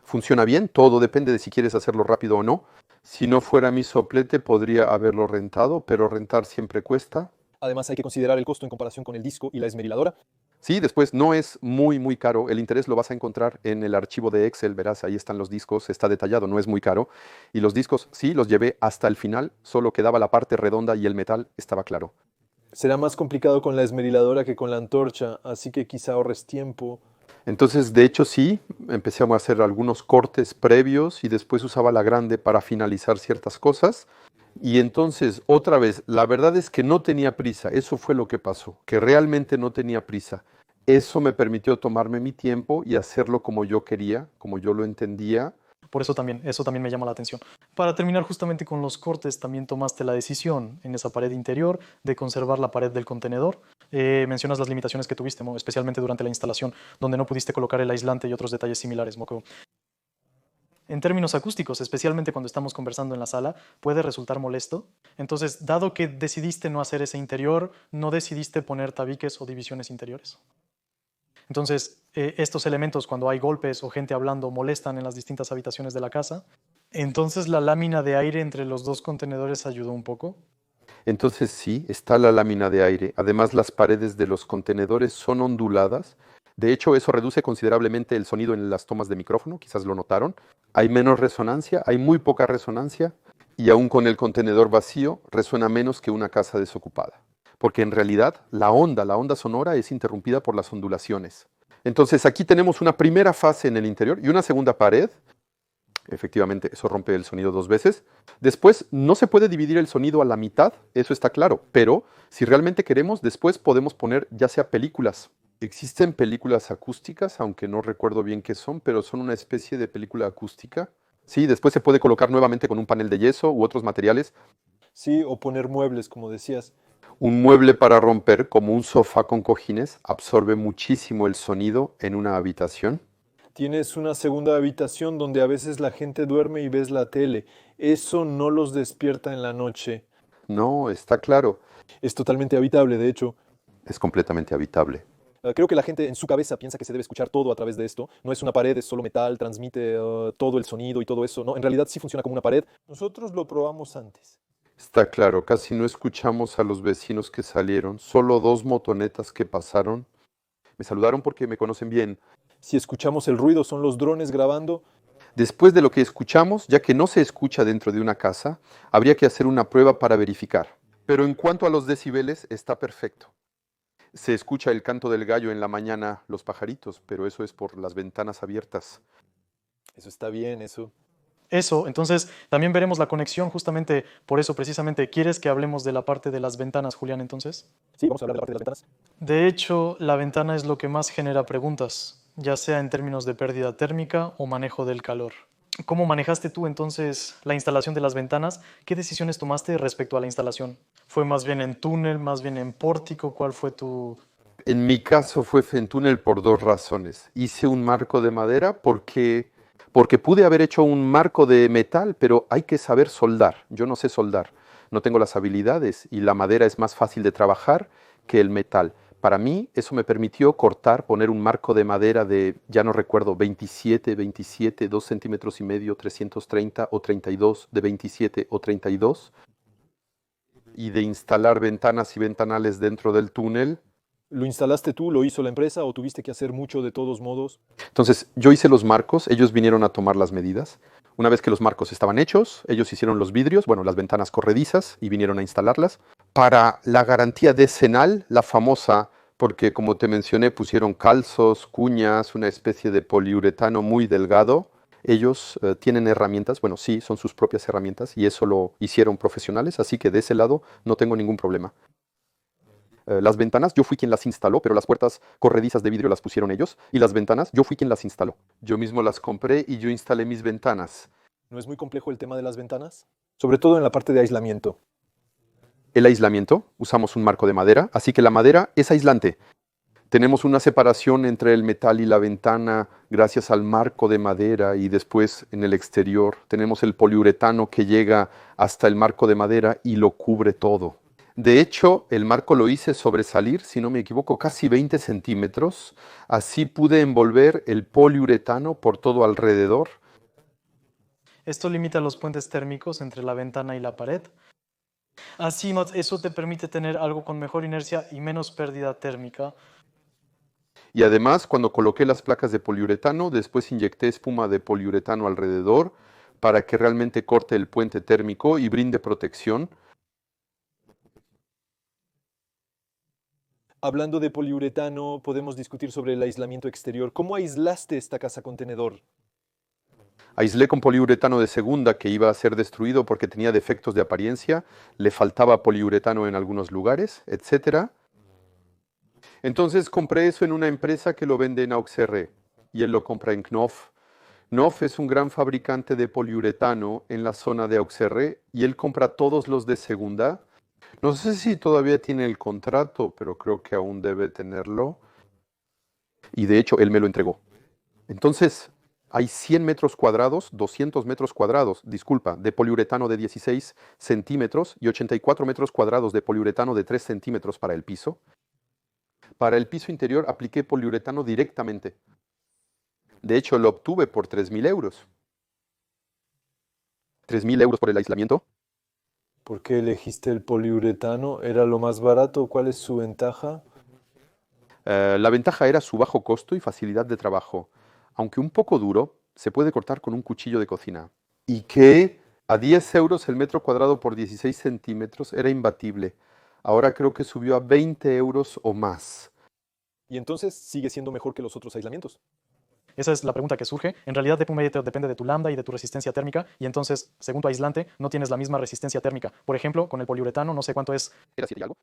Funciona bien, todo depende de si quieres hacerlo rápido o no. Si no fuera mi soplete, podría haberlo rentado, pero rentar siempre cuesta. Además hay que considerar el costo en comparación con el disco y la esmeriladora. Sí, después no es muy caro. El interés lo vas a encontrar en el archivo de Excel, verás, ahí están los discos, está detallado, no es muy caro. Y los discos sí, los llevé hasta el final, solo quedaba la parte redonda y el metal estaba claro. Será más complicado con la esmeriladora que con la antorcha, así que quizá ahorres tiempo. Entonces, de hecho, sí, empecé a hacer algunos cortes previos y después usaba la grande para finalizar ciertas cosas. Y entonces, otra vez, la verdad es que no tenía prisa, eso fue lo que pasó, que realmente no tenía prisa. Eso me permitió tomarme mi tiempo y hacerlo como yo quería, como yo lo entendía. Por eso también me llama la atención. Para terminar justamente con los cortes, también tomaste la decisión en esa pared interior de conservar la pared del contenedor. Mencionas las limitaciones que tuviste, ¿no? Especialmente durante la instalación, donde no pudiste colocar el aislante y otros detalles similares, Moko. En términos acústicos, especialmente cuando estamos conversando en la sala, puede resultar molesto. Entonces, dado que decidiste no hacer ese interior, no decidiste poner tabiques o divisiones interiores. Entonces, estos elementos, cuando hay golpes o gente hablando, molestan en las distintas habitaciones de la casa. Entonces, la lámina de aire entre los dos contenedores ayudó un poco. Entonces sí, está la lámina de aire. Además, las paredes de los contenedores son onduladas. De hecho, eso reduce considerablemente el sonido en las tomas de micrófono, quizás lo notaron. Hay menos resonancia, hay muy poca resonancia, y aún con el contenedor vacío, resuena menos que una casa desocupada. Porque en realidad la onda sonora es interrumpida por las ondulaciones. Entonces aquí tenemos una primera fase en el interior y una segunda pared. Efectivamente, eso rompe el sonido 2 veces. Después, no se puede dividir el sonido a la mitad, eso está claro, pero si realmente queremos, después podemos poner ya sea películas. Existen películas acústicas, aunque no recuerdo bien qué son, pero son una especie de película acústica. Sí, después se puede colocar nuevamente con un panel de yeso u otros materiales. Sí, o poner muebles, como decías. Un mueble para romper, como un sofá con cojines, absorbe muchísimo el sonido en una habitación. Tienes una segunda habitación donde a veces la gente duerme y ves la tele. Eso no los despierta en la noche. No, está claro. Es totalmente habitable, de hecho. Es completamente habitable. Creo que la gente en su cabeza piensa que se debe escuchar todo a través de esto. No es una pared, es solo metal, transmite todo el sonido y todo eso. No, en realidad sí funciona como una pared. Nosotros lo probamos antes. Está claro, casi no escuchamos a los vecinos que salieron, solo 2 motonetas que pasaron. Me saludaron porque me conocen bien. Si escuchamos el ruido, ¿son los drones grabando? Después de lo que escuchamos, ya que no se escucha dentro de una casa, habría que hacer una prueba para verificar. Pero en cuanto a los decibeles, está perfecto. Se escucha el canto del gallo en la mañana, los pajaritos, pero eso es por las ventanas abiertas. Eso está bien, eso. Eso, entonces también veremos la conexión justamente por eso precisamente. ¿Quieres que hablemos de la parte de las ventanas, Julián, entonces? Sí, vamos a hablar de la parte de las ventanas. De hecho, la ventana es lo que más genera preguntas, ya sea en términos de pérdida térmica o manejo del calor. ¿Cómo manejaste tú entonces la instalación de las ventanas? ¿Qué decisiones tomaste respecto a la instalación? ¿Fue más bien en túnel, más bien en pórtico? ¿Cuál fue tu...? En mi caso fue en túnel por dos razones. Hice un marco de madera porque pude haber hecho un marco de metal, pero hay que saber soldar. Yo no sé soldar, no tengo las habilidades y la madera es más fácil de trabajar que el metal. Para mí eso me permitió cortar, poner un marco de madera de, ya no recuerdo, 27, 2 centímetros y medio, 330 o 32, de 27 o 32, y de instalar ventanas y ventanales dentro del túnel. ¿Lo instalaste tú, lo hizo la empresa o tuviste que hacer mucho de todos modos? Entonces yo hice los marcos, ellos vinieron a tomar las medidas. Una vez que los marcos estaban hechos, ellos hicieron los vidrios, bueno, las ventanas corredizas y vinieron a instalarlas. Para la garantía decenal, la famosa, porque como te mencioné, pusieron calzos, cuñas, una especie de poliuretano muy delgado. Ellos tienen herramientas, bueno, sí, son sus propias herramientas y eso lo hicieron profesionales, así que de ese lado no tengo ningún problema. Las ventanas, yo fui quien las instaló, pero las puertas corredizas de vidrio las pusieron ellos. Y las ventanas, yo fui quien las instaló. Yo mismo las compré y yo instalé mis ventanas. ¿No es muy complejo el tema de las ventanas? Sobre todo en la parte de aislamiento. El aislamiento, usamos un marco de madera, así que la madera es aislante. Tenemos una separación entre el metal y la ventana gracias al marco de madera y después en el exterior tenemos el poliuretano que llega hasta el marco de madera y lo cubre todo. De hecho, el marco lo hice sobresalir, si no me equivoco, casi 20 centímetros. Así pude envolver el poliuretano por todo alrededor. Esto limita los puentes térmicos entre la ventana y la pared. Así, eso te permite tener algo con mejor inercia y menos pérdida térmica. Y además, cuando coloqué las placas de poliuretano, después inyecté espuma de poliuretano alrededor para que realmente corte el puente térmico y brinde protección. Hablando de poliuretano, podemos discutir sobre el aislamiento exterior. ¿Cómo aislaste esta casa contenedor? Aislé con poliuretano de segunda que iba a ser destruido porque tenía defectos de apariencia, le faltaba poliuretano en algunos lugares, etc. Entonces compré eso en una empresa que lo vende en Auxerre y él lo compra en Knauf. Knauf es un gran fabricante de poliuretano en la zona de Auxerre y él compra todos los de segunda. No sé si todavía tiene el contrato, pero creo que aún debe tenerlo. Y de hecho, él me lo entregó. Entonces, hay 100 metros cuadrados, 200 metros cuadrados, disculpa, de poliuretano de 16 centímetros y 84 metros cuadrados de poliuretano de 3 centímetros para el piso. Para el piso interior apliqué poliuretano directamente. De hecho, lo obtuve por 3.000 euros. 3.000 euros por el aislamiento. ¿Por qué elegiste el poliuretano? ¿Era lo más barato? ¿Cuál es su ventaja? La ventaja era su bajo costo y facilidad de trabajo. Aunque un poco duro, se puede cortar con un cuchillo de cocina. Y que a 10 euros el metro cuadrado por 16 centímetros era imbatible. Ahora creo que subió a 20 euros o más. Y entonces sigue siendo mejor que los otros aislamientos. Esa es la pregunta que surge. En realidad, DPU depende de tu lambda y de tu resistencia térmica, y entonces, según tu aislante, no tienes la misma resistencia térmica. Por ejemplo, con el poliuretano, no sé cuánto es. ¿Era 7 y algo?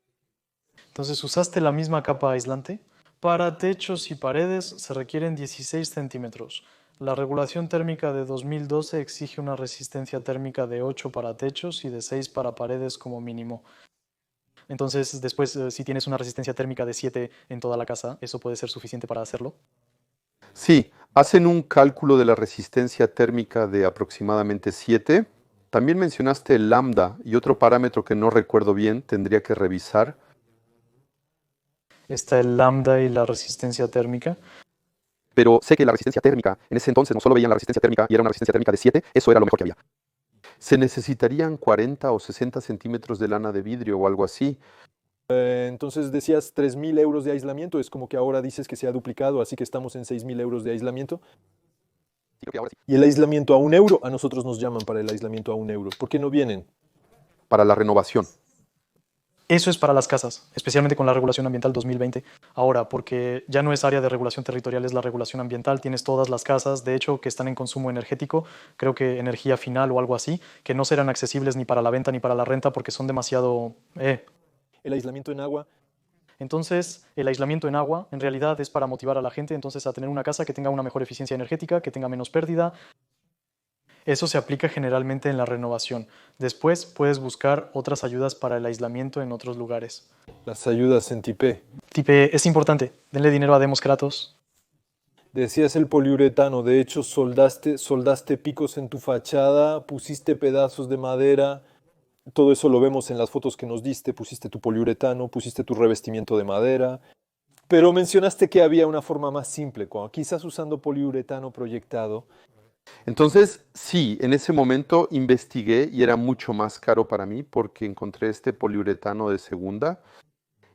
Entonces, ¿usaste la misma capa aislante? Para techos y paredes se requieren 16 centímetros. La regulación térmica de 2012 exige una resistencia térmica de 8 para techos y de 6 para paredes como mínimo. Entonces, después, si tienes una resistencia térmica de 7 en toda la casa, ¿eso puede ser suficiente para hacerlo? Sí, hacen un cálculo de la resistencia térmica de aproximadamente 7. También mencionaste el lambda y otro parámetro que no recuerdo bien, tendría que revisar. Está el lambda y la resistencia térmica. Pero sé que la resistencia térmica, en ese entonces no solo veían la resistencia térmica y era una resistencia térmica de 7, eso era lo mejor que había. Se necesitarían 40 o 60 centímetros de lana de vidrio o algo así. Entonces decías 3.000 euros de aislamiento, es como que ahora dices que se ha duplicado, así que estamos en 6.000 euros de aislamiento. Sí, creo que ahora sí. Y el aislamiento a 1 euro, a nosotros nos llaman para el aislamiento a 1 euro. ¿Por qué no vienen? Para la renovación. Eso es para las casas, especialmente con la regulación ambiental 2020. Ahora, porque ya no es área de regulación territorial, es la regulación ambiental, tienes todas las casas, de hecho, que están en consumo energético, creo que energía final o algo así, que no serán accesibles ni para la venta ni para la renta porque son demasiado... El aislamiento en agua, Entonces, el aislamiento en agua en realidad es para motivar a la gente entonces a tener una casa que tenga una mejor eficiencia energética, que tenga menos pérdida. Eso se aplica generalmente en la renovación. Después puedes buscar otras ayudas para el aislamiento en otros lugares. las ayudas en Tipé. Tipe, es importante, denle dinero a Demos Kratos. Decías el poliuretano, de hecho soldaste picos en tu fachada, pusiste pedazos de madera, todo eso lo vemos en las fotos que nos diste, pusiste tu poliuretano, pusiste tu revestimiento de madera, pero mencionaste que había una forma más simple, quizás usando poliuretano proyectado. Entonces, sí, en ese momento investigué y era mucho más caro para mí porque encontré este poliuretano de segunda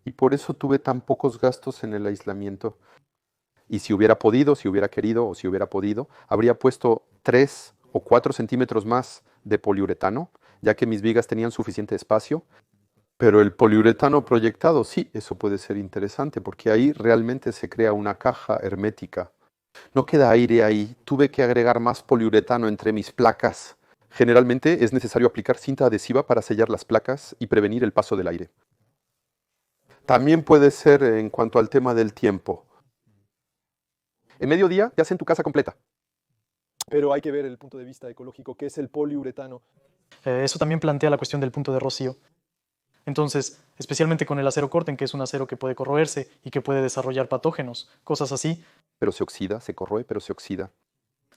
y por eso tuve tan pocos gastos en el aislamiento. Y si hubiera podido, si hubiera querido o si hubiera podido, habría puesto 3 o 4 centímetros más de poliuretano, ya que mis vigas tenían suficiente espacio. Pero el poliuretano proyectado, sí, eso puede ser interesante, porque ahí realmente se crea una caja hermética. No queda aire ahí, tuve que agregar más poliuretano entre mis placas. Generalmente es necesario aplicar cinta adhesiva para sellar las placas y prevenir el paso del aire. También puede ser en cuanto al tema del tiempo. En mediodía te hacen tu casa completa. Pero hay que ver el punto de vista ecológico, que es el poliuretano. Eso también plantea la cuestión del punto de rocío. Entonces, especialmente con el acero corten, que es un acero que puede corroerse y que puede desarrollar patógenos, cosas así. Pero se oxida, se corroe, pero se oxida.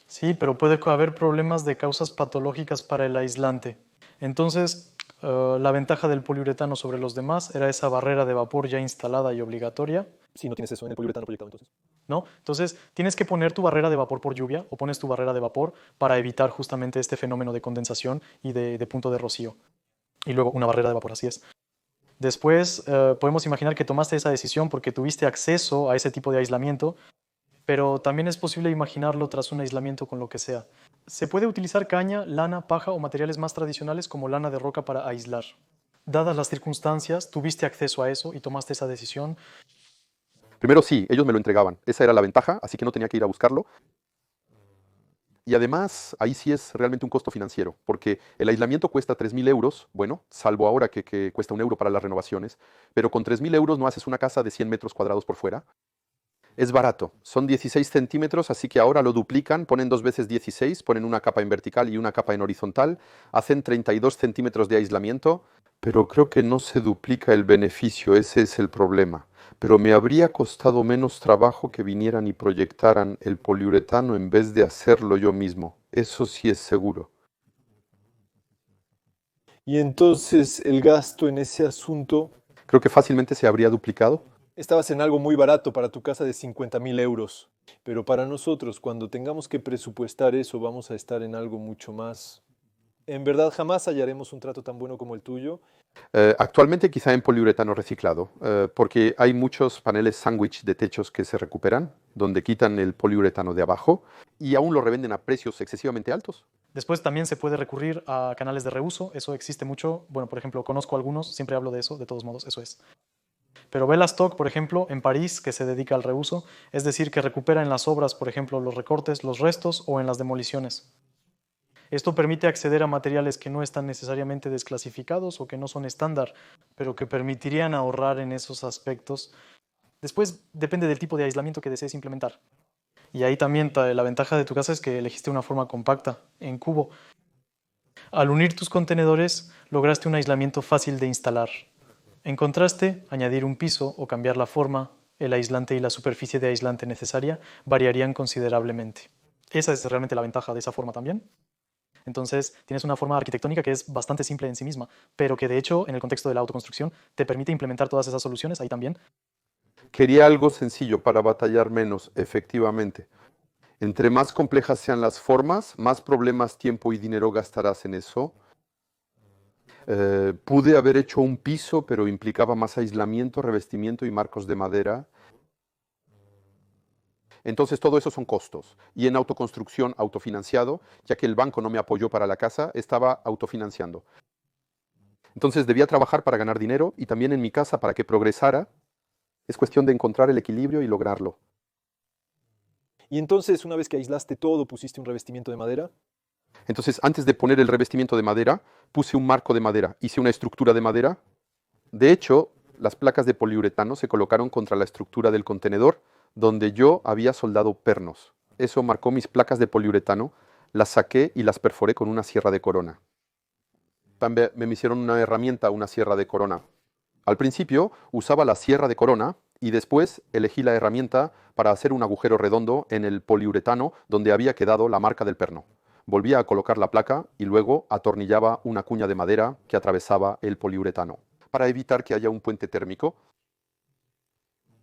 Sí, pero puede haber problemas de causas patológicas para el aislante. Entonces, la ventaja del poliuretano sobre los demás era esa barrera de vapor ya instalada y obligatoria, Si no tienes eso en el poliuretano proyectado, entonces. ¿no? Entonces, tienes que poner tu barrera de vapor por lluvia o pones tu barrera de vapor para evitar justamente este fenómeno de condensación y de punto de rocío. Y luego una barrera de vapor, así es. Después, podemos imaginar que tomaste esa decisión porque tuviste acceso a ese tipo de aislamiento, pero también es posible imaginarlo tras un aislamiento con lo que sea. Se puede utilizar caña, lana, paja o materiales más tradicionales como lana de roca para aislar. Dadas las circunstancias, tuviste acceso a eso y tomaste esa decisión. Primero sí, ellos me lo entregaban. Esa era la ventaja, así que no tenía que ir a buscarlo. Y además, ahí sí es realmente un costo financiero, porque el aislamiento cuesta 3.000 euros, bueno, salvo ahora que cuesta 1 euro para las renovaciones, pero con 3.000 euros no haces una casa de 100 metros cuadrados por fuera. Es barato, son 16 centímetros, así que ahora lo duplican, ponen 2 veces 16, ponen una capa en vertical y una capa en horizontal, hacen 32 centímetros de aislamiento, pero creo que no se duplica el beneficio, ese es el problema. Pero me habría costado menos trabajo que vinieran y proyectaran el poliuretano en vez de hacerlo yo mismo, eso sí es seguro. Y entonces el gasto en ese asunto, Creo que fácilmente se habría duplicado. estabas en algo muy barato para tu casa de 50.000 euros, pero para nosotros, cuando tengamos que presupuestar eso, vamos a estar en algo mucho más. En verdad, jamás hallaremos un trato tan bueno como el tuyo. Actualmente quizá en poliuretano reciclado, porque hay muchos paneles sándwich de techos que se recuperan, donde quitan el poliuretano de abajo y aún lo revenden a precios excesivamente altos. Después también se puede recurrir a canales de reuso, eso existe mucho. Bueno, por ejemplo, conozco algunos, siempre hablo de eso, de todos modos, eso es. Pero Belastock, por ejemplo, en París, que se dedica al reuso, es decir, que recupera en las obras, por ejemplo, los recortes, los restos o en las demoliciones. Esto permite acceder a materiales que no están necesariamente desclasificados o que no son estándar, pero que permitirían ahorrar en esos aspectos. Después depende del tipo de aislamiento que desees implementar. Y ahí también la ventaja de tu casa es que elegiste una forma compacta, en cubo. Al unir tus contenedores, lograste un aislamiento fácil de instalar. En contraste, añadir un piso o cambiar la forma, el aislante y la superficie de aislante necesaria variarían considerablemente. Esa es realmente la ventaja de esa forma también. Entonces, tienes una forma arquitectónica que es bastante simple en sí misma, pero que de hecho, en el contexto de la autoconstrucción, te permite implementar todas esas soluciones ahí también. Quería algo sencillo para batallar menos, efectivamente. Entre más complejas sean las formas, más problemas, tiempo y dinero gastarás en eso. Pude haber hecho un piso, pero implicaba más aislamiento, revestimiento y marcos de madera. Entonces todo eso son costos. Y en autoconstrucción, autofinanciado, ya que el banco no me apoyó para la casa, estaba autofinanciando. Entonces debía trabajar para ganar dinero y también en mi casa para que progresara. Es cuestión de encontrar el equilibrio y lograrlo. Y entonces, una vez que aislaste todo, pusiste un revestimiento de madera. Entonces, antes de poner el revestimiento de madera, puse un marco de madera, hice una estructura de madera. De hecho, las placas de poliuretano se colocaron contra la estructura del contenedor, donde yo había soldado pernos. Eso marcó mis placas de poliuretano, las saqué y las perforé con una sierra de corona. También me hicieron una herramienta, una sierra de corona. Al principio usaba la sierra de corona y después elegí la herramienta para hacer un agujero redondo en el poliuretano donde había quedado la marca del perno. Volvía a colocar la placa y luego atornillaba una cuña de madera que atravesaba el poliuretano para evitar que haya un puente térmico.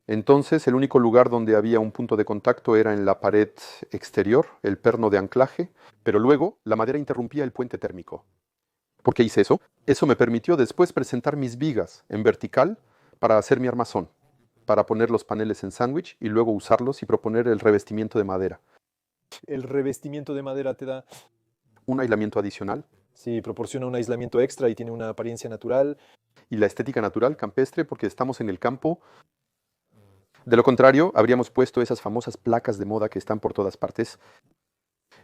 Entonces el único lugar donde había un punto de contacto era en la pared exterior, el perno de anclaje, pero luego la madera interrumpía el puente térmico. ¿Por qué hice eso? Eso me permitió después presentar mis vigas en vertical para hacer mi armazón, para poner los paneles en sándwich y luego usarlos y proponer el revestimiento de madera. El revestimiento de madera te da, Un aislamiento adicional sí, proporciona un aislamiento extra y tiene una apariencia natural. y la estética natural campestre porque estamos en el campo. De lo contrario, habríamos puesto esas famosas placas de moda que están por todas partes.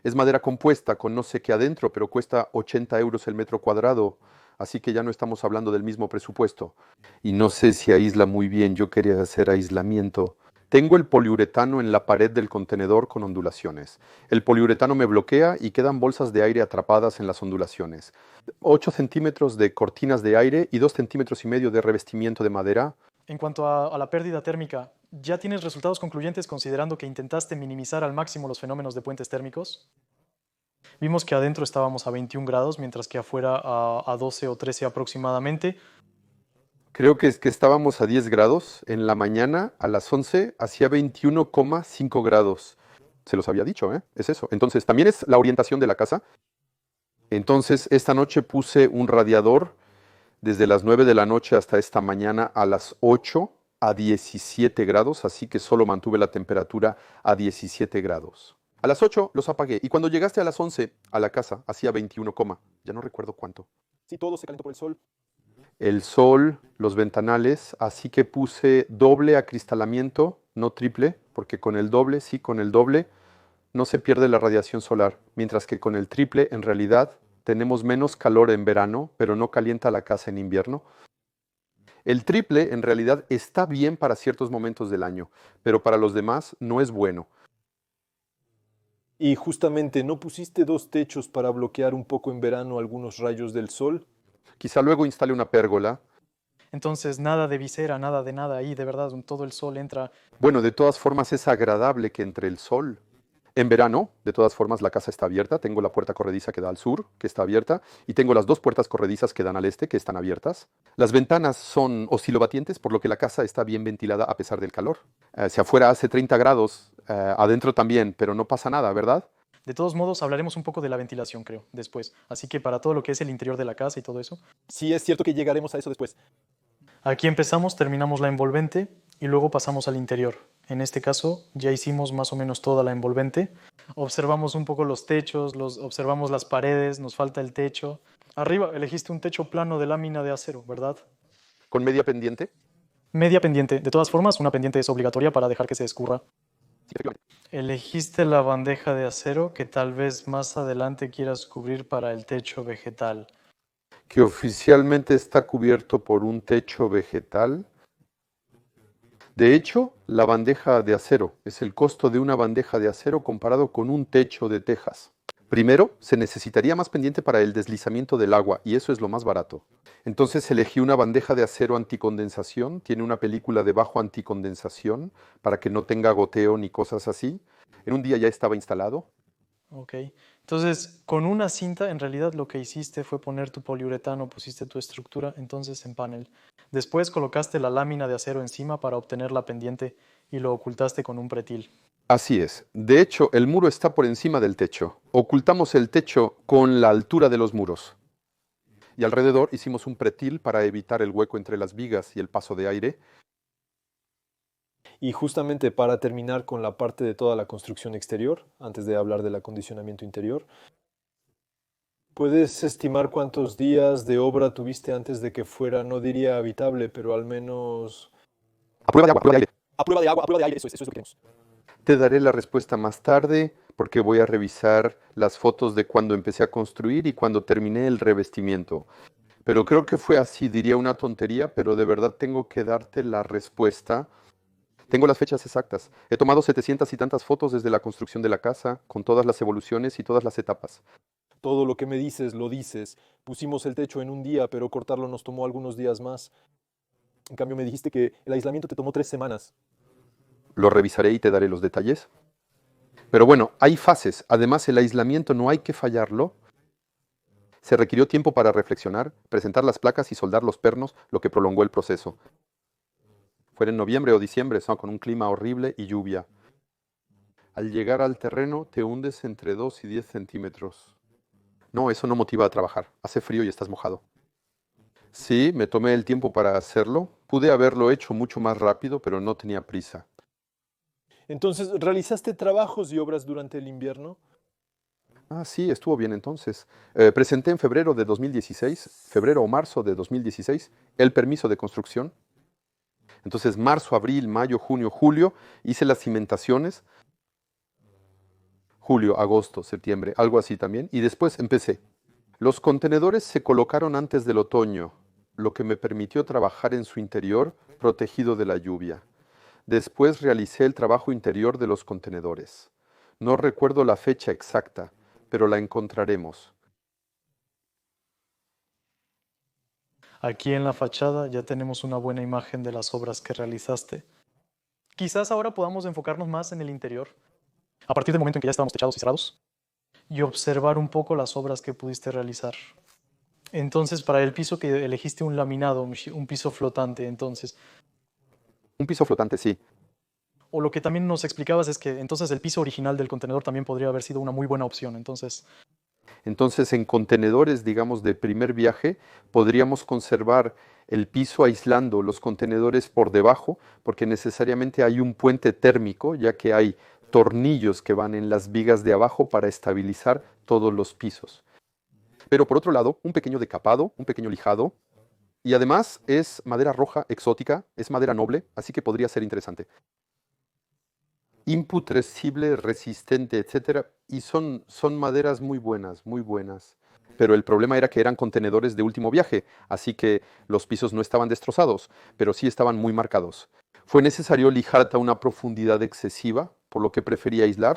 Es madera compuesta con no sé qué adentro, pero cuesta 80 euros el metro cuadrado, así que ya no estamos hablando del mismo presupuesto. Y no sé si aísla muy bien, yo quería hacer aislamiento. Tengo el poliuretano en la pared del contenedor con ondulaciones. El poliuretano me bloquea y quedan bolsas de aire atrapadas en las ondulaciones. 8 centímetros de cortinas de aire y 2,5 centímetros de revestimiento de madera. En cuanto a la pérdida térmica, ¿ya tienes resultados concluyentes considerando que intentaste minimizar al máximo los fenómenos de puentes térmicos? Vimos que adentro estábamos a 21 grados, mientras que afuera a 12 o 13 aproximadamente. Creo que estábamos a 10 grados. En la mañana, a las 11, hacía 21,5 grados. Se los había dicho, ¿eh? Es eso. Entonces, también es la orientación de la casa. Entonces, esta noche puse un radiador desde las 9 de la noche hasta esta mañana a las 8 a 17 grados, así que solo mantuve la temperatura a 17 grados. A las 8 los apagué y cuando llegaste a las 11 a la casa hacía 21, ya no recuerdo cuánto. Sí, todo se calentó por el sol. El sol, los ventanales, así que puse doble acristalamiento, no triple, porque con el doble, sí, con el doble no se pierde la radiación solar, mientras que con el triple en realidad tenemos menos calor en verano, pero no calienta la casa en invierno. El triple en realidad está bien para ciertos momentos del año, pero para los demás no es bueno. Y justamente, ¿no pusiste dos techos para bloquear un poco en verano algunos rayos del sol? Quizá luego instale una pérgola. Entonces, nada de visera, nada de nada ahí, de verdad, todo el sol entra. Bueno, de todas formas es agradable que entre el sol. En verano, de todas formas, la casa está abierta. Tengo la puerta corrediza que da al sur, que está abierta, y tengo las dos puertas corredizas que dan al este, que están abiertas. Las ventanas son oscilobatientes, por lo que la casa está bien ventilada a pesar del calor. Si afuera hace 30 grados, adentro también, pero no pasa nada, ¿verdad? De todos modos, hablaremos un poco de la ventilación, creo, después. Así que para todo lo que es el interior de la casa y todo eso. Sí, es cierto que llegaremos a eso después. Aquí empezamos, terminamos la envolvente y luego pasamos al interior. En este caso ya hicimos más o menos toda la envolvente. Observamos un poco los techos, observamos las paredes, nos falta el techo. Arriba elegiste un techo plano de lámina de acero, ¿verdad? ¿Con media pendiente? Media pendiente. De todas formas, una pendiente es obligatoria para dejar que se escurra. Sí, efectivamente. Elegiste la bandeja de acero que tal vez más adelante quieras cubrir para el techo vegetal. Que oficialmente está cubierto por un techo vegetal. De hecho, la bandeja de acero es el costo de una bandeja de acero comparado con un techo de tejas. Primero, se necesitaría más pendiente para el deslizamiento del agua y eso es lo más barato. Entonces elegí una bandeja de acero anticondensación, tiene una película de bajo anticondensación para que no tenga goteo ni cosas así. En un día ya estaba instalado. Ok. Entonces, con una cinta, en realidad lo que hiciste fue poner tu poliuretano, pusiste tu estructura, entonces en panel. Después colocaste la lámina de acero encima para obtener la pendiente y lo ocultaste con un pretil. Así es. De hecho, el muro está por encima del techo. Ocultamos el techo con la altura de los muros. Y alrededor hicimos un pretil para evitar el hueco entre las vigas y el paso de aire. Y justamente para terminar con la parte de toda la construcción exterior, antes de hablar del acondicionamiento interior, ¿puedes estimar cuántos días de obra tuviste antes de que fuera, no diría habitable, pero al menos A prueba de agua, a prueba de aire. a prueba de agua, a prueba de aire? Eso es lo que queremos. Te daré la respuesta más tarde porque voy a revisar las fotos de cuando empecé a construir y cuando terminé el revestimiento. Pero creo que fue así, diría una tontería, pero de verdad tengo que darte la respuesta. Tengo las fechas exactas. He tomado 700 y tantas fotos desde la construcción de la casa, con todas las evoluciones y todas las etapas. Todo lo que me dices, lo dices. Pusimos el techo en un día, pero cortarlo nos tomó algunos días más. En cambio, me dijiste que el aislamiento te tomó 3 semanas. Lo revisaré y te daré los detalles. Pero bueno, hay fases. Además, el aislamiento no hay que fallarlo. Se requirió tiempo para reflexionar, presentar las placas y soldar los pernos, lo que prolongó el proceso. Fue en noviembre o diciembre, con un clima horrible y lluvia. Al llegar al terreno te hundes entre 2 y 10 centímetros. No, eso no motiva a trabajar. Hace frío y estás mojado. Sí, me tomé el tiempo para hacerlo. Pude haberlo hecho mucho más rápido, pero no tenía prisa. Entonces, ¿realizaste trabajos y obras durante el invierno? Ah, sí, estuvo bien entonces. Presenté en febrero de 2016, febrero o marzo de 2016, el permiso de construcción. Entonces, marzo, abril, mayo, junio, julio, hice las cimentaciones. Julio, agosto, septiembre, algo así también. Y después empecé. Los contenedores se colocaron antes del otoño, lo que me permitió trabajar en su interior, protegido de la lluvia. Después realicé el trabajo interior de los contenedores. No recuerdo la fecha exacta, pero la encontraremos. Aquí en la fachada ya tenemos una buena imagen de las obras que realizaste. Quizás ahora podamos enfocarnos más en el interior, a partir del momento en que ya estábamos techados y cerrados, y observar un poco las obras que pudiste realizar. Entonces, para el piso que elegiste un laminado, un piso flotante, entonces. Un piso flotante, sí. O lo que también nos explicabas es que entonces el piso original del contenedor también podría haber sido una muy buena opción. Entonces, En contenedores, digamos, de primer viaje, podríamos conservar el piso aislando los contenedores por debajo, porque necesariamente hay un puente térmico, ya que hay tornillos que van en las vigas de abajo para estabilizar todos los pisos. Pero por otro lado, un pequeño decapado, un pequeño lijado, y además es madera roja exótica, es madera noble, así que podría ser interesante. Imputrescible, resistente, etcétera, y son maderas muy buenas, muy buenas. Pero el problema era que eran contenedores de último viaje, así que los pisos no estaban destrozados, pero sí estaban muy marcados. Fue necesario lijar a una profundidad excesiva, por lo que preferí aislar.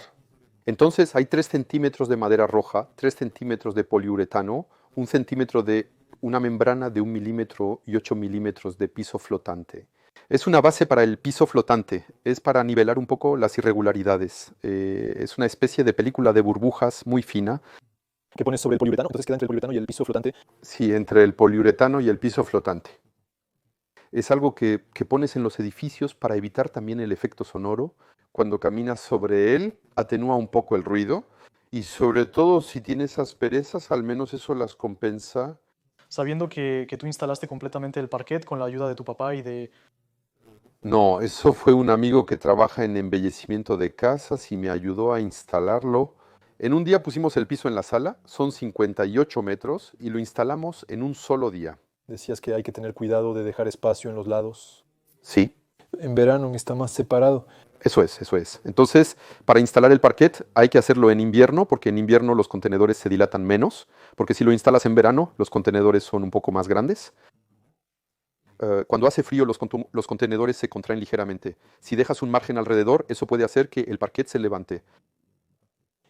Entonces hay 3 centímetros de madera roja, 3 centímetros de poliuretano, 1 centímetro de una membrana de 1 milímetro y 8 milímetros de piso flotante. Es una base para el piso flotante, es para nivelar un poco las irregularidades. Es una especie de película de burbujas muy fina. ¿Qué pones sobre el poliuretano? Entonces queda entre el poliuretano y el piso flotante. Sí, entre el poliuretano y el piso flotante. Es algo que pones en los edificios para evitar también el efecto sonoro. Cuando caminas sobre él, atenúa un poco el ruido. Y sobre todo, si tienes asperezas, al menos eso las compensa. sabiendo que tú instalaste completamente el parquet con la ayuda de tu papá y de. No, eso fue un amigo que trabaja en embellecimiento de casas y me ayudó a instalarlo. En un día pusimos el piso en la sala, son 58 metros, y lo instalamos en un solo día. Decías que hay que tener cuidado de dejar espacio en los lados. Sí, En verano está más separado. eso es, eso es. Entonces, para instalar el parquet hay que hacerlo en invierno, porque en invierno los contenedores se dilatan menos, porque si lo instalas en verano, los contenedores son un poco más grandes. Cuando hace frío, los contenedores se contraen ligeramente. Si dejas un margen alrededor, eso puede hacer que el parquet se levante.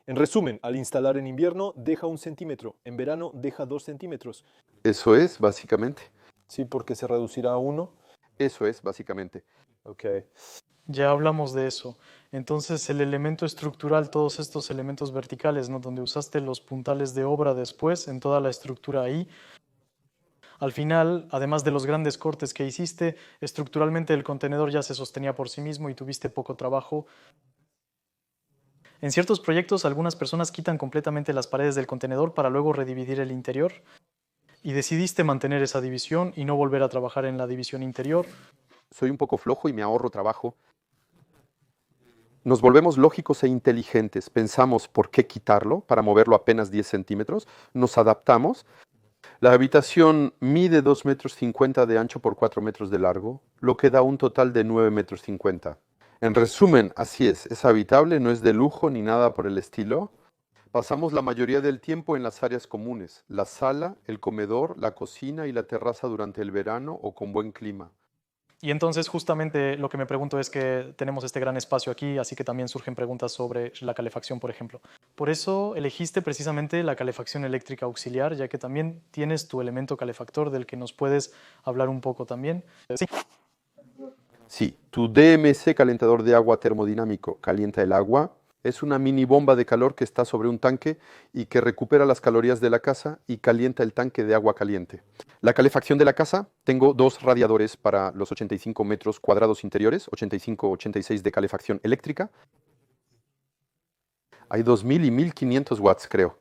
En resumen, al instalar en invierno, deja 1 centímetro. En verano, deja 2 centímetros. Eso es, básicamente. Sí, porque se reducirá a 1. Eso es, básicamente. Ok. Ya hablamos de eso. Entonces, el elemento estructural, todos estos elementos verticales, ¿no? Donde usaste los puntales de obra después, en toda la estructura ahí. Al final, además de los grandes cortes que hiciste, estructuralmente el contenedor ya se sostenía por sí mismo y tuviste poco trabajo. En ciertos proyectos, algunas personas quitan completamente las paredes del contenedor para luego redividir el interior. y decidiste mantener esa división y no volver a trabajar en la división interior. Soy un poco flojo y me ahorro trabajo. Nos volvemos lógicos e inteligentes. Pensamos por qué quitarlo para moverlo apenas 10 centímetros. Nos adaptamos. La habitación mide 2,50 metros de ancho por 4 metros de largo, lo que da un total de 9,50 metros. En resumen, así es habitable, no es de lujo ni nada por el estilo. Pasamos la mayoría del tiempo en las áreas comunes, la sala, el comedor, la cocina y la terraza durante el verano o con buen clima. Y entonces justamente lo que me pregunto es que tenemos este gran espacio aquí, así que también surgen preguntas sobre la calefacción, por ejemplo. Por eso elegiste precisamente la calefacción eléctrica auxiliar, ya que también tienes tu elemento calefactor del que nos puedes hablar un poco también. Sí. Sí, tu DMC calentador de agua termodinámico calienta el agua. Es una mini bomba de calor que está sobre un tanque y que recupera las calorías de la casa y calienta el tanque de agua caliente. La calefacción de la casa, tengo 2 radiadores para los 85 metros cuadrados interiores, 85-86 de calefacción eléctrica. Hay 2000 y 1500 watts, creo.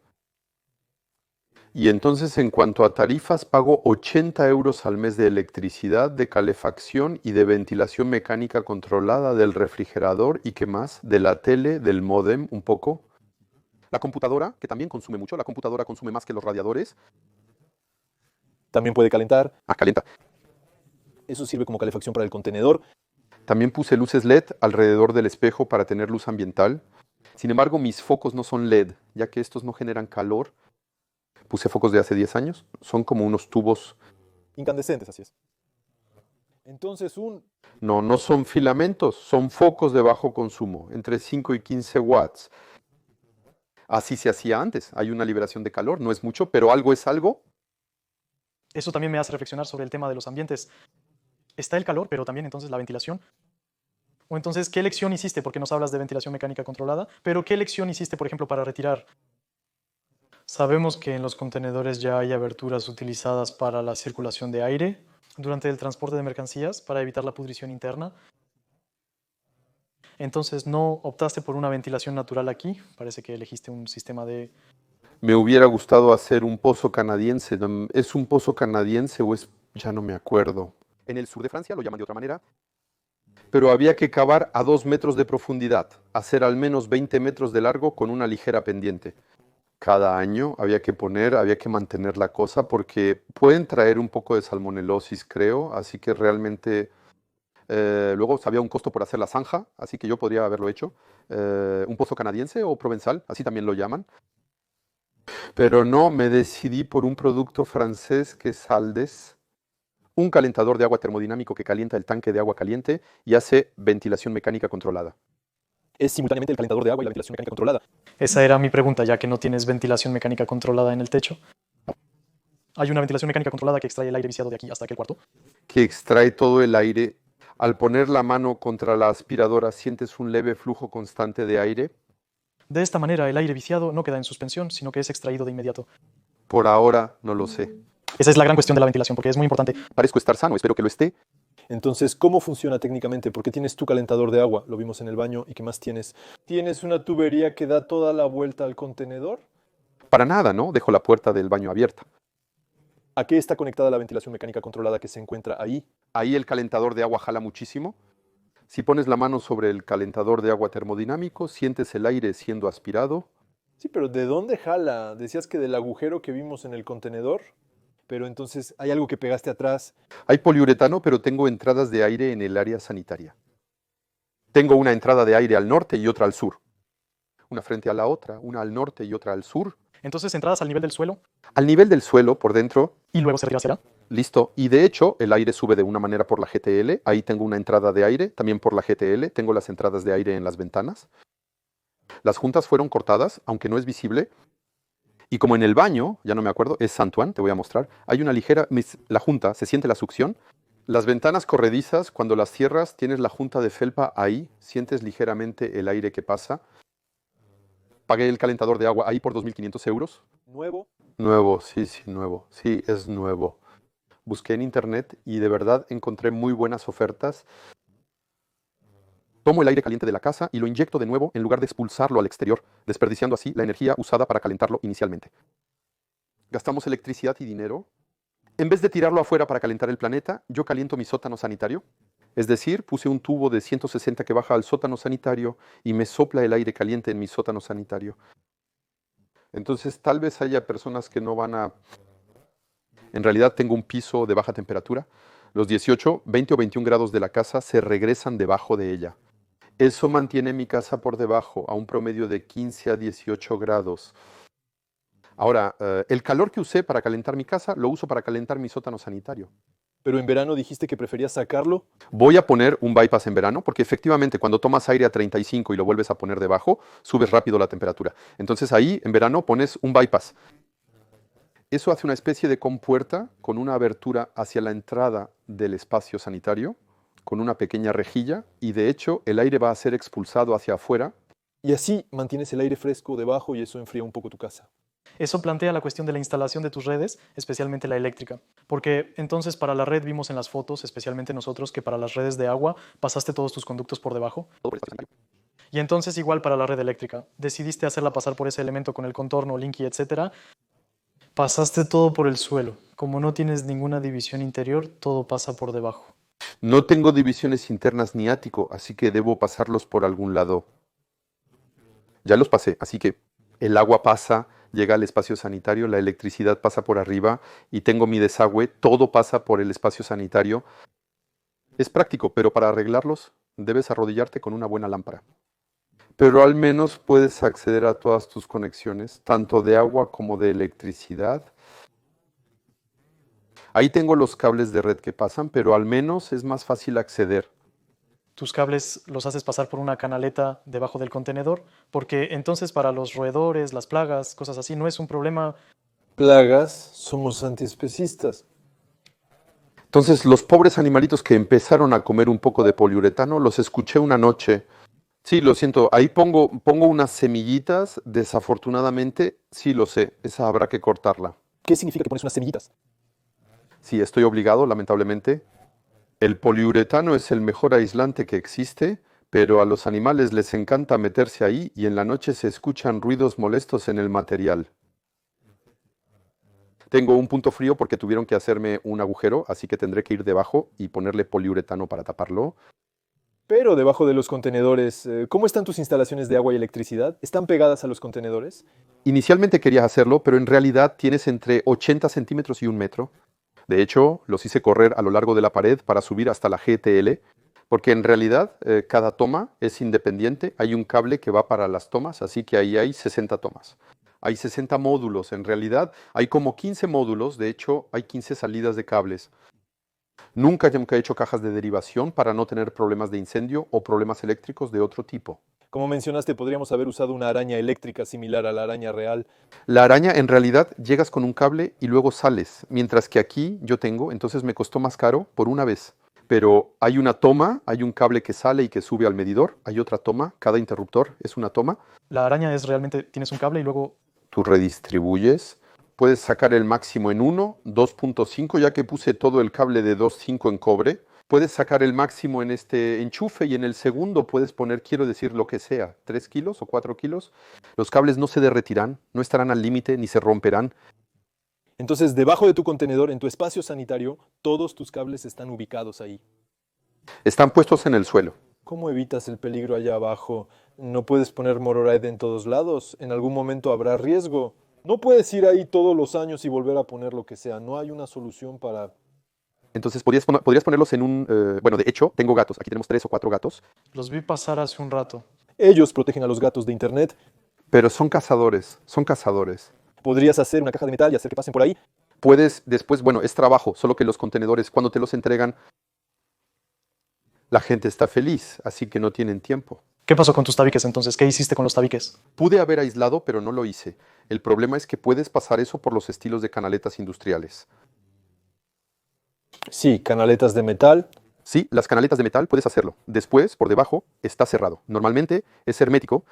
Y entonces, en cuanto a tarifas, pago 80 euros al mes de electricidad, de calefacción y de ventilación mecánica controlada del refrigerador y qué más, de la tele, del módem, un poco. La computadora, que también consume mucho, la computadora consume más que los radiadores. También puede calentar. Calienta. Eso sirve como calefacción para el contenedor. También puse luces LED alrededor del espejo para tener luz ambiental. Sin embargo, mis focos no son LED, ya que estos no generan calor. Puse focos de hace 10 años. Son como unos tubos. Incandescentes, así es. Entonces No son filamentos, son focos de bajo consumo, entre 5 y 15 watts. Así se hacía antes. Hay una liberación de calor, no es mucho, pero algo es algo. Eso también me hace reflexionar sobre el tema de los ambientes. Está el calor, pero también entonces la ventilación. O entonces, ¿qué elección hiciste? Porque nos hablas de ventilación mecánica controlada, pero ¿qué elección hiciste, por ejemplo, para retirar? Sabemos que en los contenedores ya hay aberturas utilizadas para la circulación de aire durante el transporte de mercancías para evitar la pudrición interna. Entonces, ¿no optaste por una ventilación natural aquí? Parece que elegiste un sistema de... Me hubiera gustado hacer un pozo canadiense. ¿Es un pozo canadiense o es...? Ya no me acuerdo. En el sur de Francia lo llaman de otra manera. Pero había que cavar a 2 metros de profundidad, hacer al menos 20 metros de largo con una ligera pendiente. Cada año había que mantener la cosa porque pueden traer un poco de salmonelosis, creo, así que realmente luego había un costo por hacer la zanja, así que yo podría haberlo hecho. Un pozo canadiense o provenzal, así también lo llaman. Pero no, me decidí por un producto francés que es Aldes, un calentador de agua termodinámico que calienta el tanque de agua caliente y hace ventilación mecánica controlada. es simultáneamente el calentador de agua y la ventilación mecánica controlada. Esa era mi pregunta, ya que no tienes ventilación mecánica controlada en el techo. ¿Hay una ventilación mecánica controlada que extrae el aire viciado de aquí hasta aquel cuarto? Que extrae todo el aire. Al poner la mano contra la aspiradora, ¿sientes un leve flujo constante de aire? De esta manera, el aire viciado no queda en suspensión, sino que es extraído de inmediato. Por ahora no lo sé. Esa es la gran cuestión de la ventilación, porque es muy importante. Parezco estar sano, espero que lo esté. Entonces, ¿cómo funciona técnicamente? Porque tienes tu calentador de agua, lo vimos en el baño, ¿y qué más tienes? ¿Tienes una tubería que da toda la vuelta al contenedor? Para nada, ¿no? Dejo la puerta del baño abierta. ¿A qué está conectada la ventilación mecánica controlada que se encuentra ahí? Ahí el calentador de agua jala muchísimo. Si pones la mano sobre el calentador de agua termodinámico, sientes el aire siendo aspirado. Sí, pero ¿de dónde jala? Decías que del agujero que vimos en el contenedor, pero entonces hay algo que pegaste atrás. Hay poliuretano, pero tengo entradas de aire en el área sanitaria. Tengo una entrada de aire al norte y otra al sur. Una frente a la otra, una al norte y otra al sur. Entonces, entradas al nivel del suelo Al nivel del suelo, por dentro, y luego se retira hacia allá. listo. Y de hecho, el aire sube de una manera por la GTL. Ahí tengo una entrada de aire, también por la GTL. Tengo las entradas de aire en las ventanas. Las juntas fueron cortadas, aunque no es visible. Y como en el baño, ya no me acuerdo, es Saint-Ouen, te voy a mostrar. Hay una ligera, la junta, se siente la succión. Las ventanas corredizas, cuando las cierras, tienes la junta de felpa ahí. Sientes ligeramente el aire que pasa. Pagué el calentador de agua ahí por 2.500 euros. ¿Nuevo? Nuevo, sí, nuevo. Sí, es nuevo. Busqué en internet y de verdad encontré muy buenas ofertas. Tomo el aire caliente de la casa y lo inyecto de nuevo en lugar de expulsarlo al exterior, desperdiciando así la energía usada para calentarlo inicialmente. Gastamos electricidad y dinero, En vez de tirarlo afuera para calentar el planeta, yo caliento mi sótano sanitario. Es decir, puse un tubo de 160 que baja al sótano sanitario y me sopla el aire caliente en mi sótano sanitario. Entonces, tal vez haya personas que no van a... En realidad tengo un piso de baja temperatura. Los 18, 20 o 21 grados de la casa se regresan debajo de ella. Eso mantiene mi casa por debajo, a un promedio de 15 a 18 grados. Ahora, el calor que usé para calentar mi casa, lo uso para calentar mi sótano sanitario. Pero en verano dijiste que preferías sacarlo. Voy a poner un bypass en verano, porque efectivamente cuando tomas aire a 35 y lo vuelves a poner debajo, subes rápido la temperatura. Entonces ahí, en verano, pones un bypass. Eso hace una especie de compuerta con una abertura hacia la entrada del espacio sanitario, con una pequeña rejilla, y de hecho el aire va a ser expulsado hacia afuera. Y así mantienes el aire fresco debajo y eso enfría un poco tu casa. Eso plantea la cuestión de la instalación de tus redes, especialmente la eléctrica. Porque entonces para la red vimos en las fotos, especialmente nosotros, que para las redes de agua pasaste todos tus conductos por debajo. Y entonces igual para la red eléctrica. Decidiste hacerla pasar por ese elemento con el contorno, Linky, etc. Pasaste todo por el suelo. Como no tienes ninguna división interior, todo pasa por debajo. No tengo divisiones internas ni ático, así que debo pasarlos por algún lado. Ya los pasé, así que el agua pasa, llega al espacio sanitario, la electricidad pasa por arriba y tengo mi desagüe, todo pasa por el espacio sanitario. Es práctico, pero para arreglarlos debes arrodillarte con una buena lámpara. Pero al menos puedes acceder a todas tus conexiones, tanto de agua como de electricidad. Ahí tengo los cables de red que pasan, pero al menos es más fácil acceder. Tus cables los haces pasar por una canaleta debajo del contenedor, porque entonces para los roedores, las plagas, cosas así, no es un problema. Plagas, somos antiespecistas. Entonces los pobres animalitos que empezaron a comer un poco de poliuretano, los escuché una noche. Sí, lo siento, ahí pongo unas semillitas, desafortunadamente, sí lo sé, esa habrá que cortarla. ¿Qué significa que pones unas semillitas? Sí, estoy obligado, lamentablemente. El poliuretano es el mejor aislante que existe, pero a los animales les encanta meterse ahí y en la noche se escuchan ruidos molestos en el material. Tengo un punto frío porque tuvieron que hacerme un agujero, así que tendré que ir debajo y ponerle poliuretano para taparlo. Pero debajo de los contenedores, ¿cómo están tus instalaciones de agua y electricidad? ¿Están pegadas a los contenedores? Inicialmente quería hacerlo, pero en realidad tienes entre 80 centímetros y 1 metro. De hecho, los hice correr a lo largo de la pared para subir hasta la GTL, porque en realidad cada toma es independiente. Hay un cable que va para las tomas, así que ahí hay 60 tomas. Hay 60 módulos, en realidad hay como 15 módulos, de hecho hay 15 salidas de cables. Nunca he hecho cajas de derivación para no tener problemas de incendio o problemas eléctricos de otro tipo. Como mencionaste, podríamos haber usado una araña eléctrica similar a la araña real. La araña en realidad llegas con un cable y luego sales, mientras que aquí yo tengo, entonces me costó más caro por una vez. Pero hay una toma, hay un cable que sale y que sube al medidor, hay otra toma, cada interruptor es una toma. La araña es realmente, tienes un cable y luego... Tú redistribuyes, puedes sacar el máximo en 1, 2.5, ya que puse todo el cable de 2.5 en cobre. Puedes sacar el máximo en este enchufe y en el segundo puedes poner, quiero decir, lo que sea, 3 kilos o 4 kilos. Los cables no se derretirán, no estarán al límite ni se romperán. Entonces, debajo de tu contenedor, en tu espacio sanitario, todos tus cables están ubicados ahí. Están puestos en el suelo. ¿Cómo evitas el peligro allá abajo? No puedes poner Mororide en todos lados. En algún momento habrá riesgo. No puedes ir ahí todos los años y volver a poner lo que sea. No hay una solución para... Entonces podrías ponerlos en un... bueno, de hecho, tengo gatos. Aquí tenemos 3 o 4 gatos. Los vi pasar hace un rato. Ellos protegen a los gatos de internet. Pero son cazadores, son cazadores. Podrías hacer una caja de metal y hacer que pasen por ahí. Puedes después, bueno, es trabajo, solo que los contenedores, cuando te los entregan, la gente está feliz, así que no tienen tiempo. ¿Qué pasó con tus tabiques entonces? ¿Qué hiciste con los tabiques? Pude haber aislado, pero no lo hice. El problema es que puedes pasar eso por los estilos de canaletas industriales. Sí, canaletas de metal. Sí, las canaletas de metal puedes hacerlo. Después, por debajo, está cerrado. Normalmente es hermético.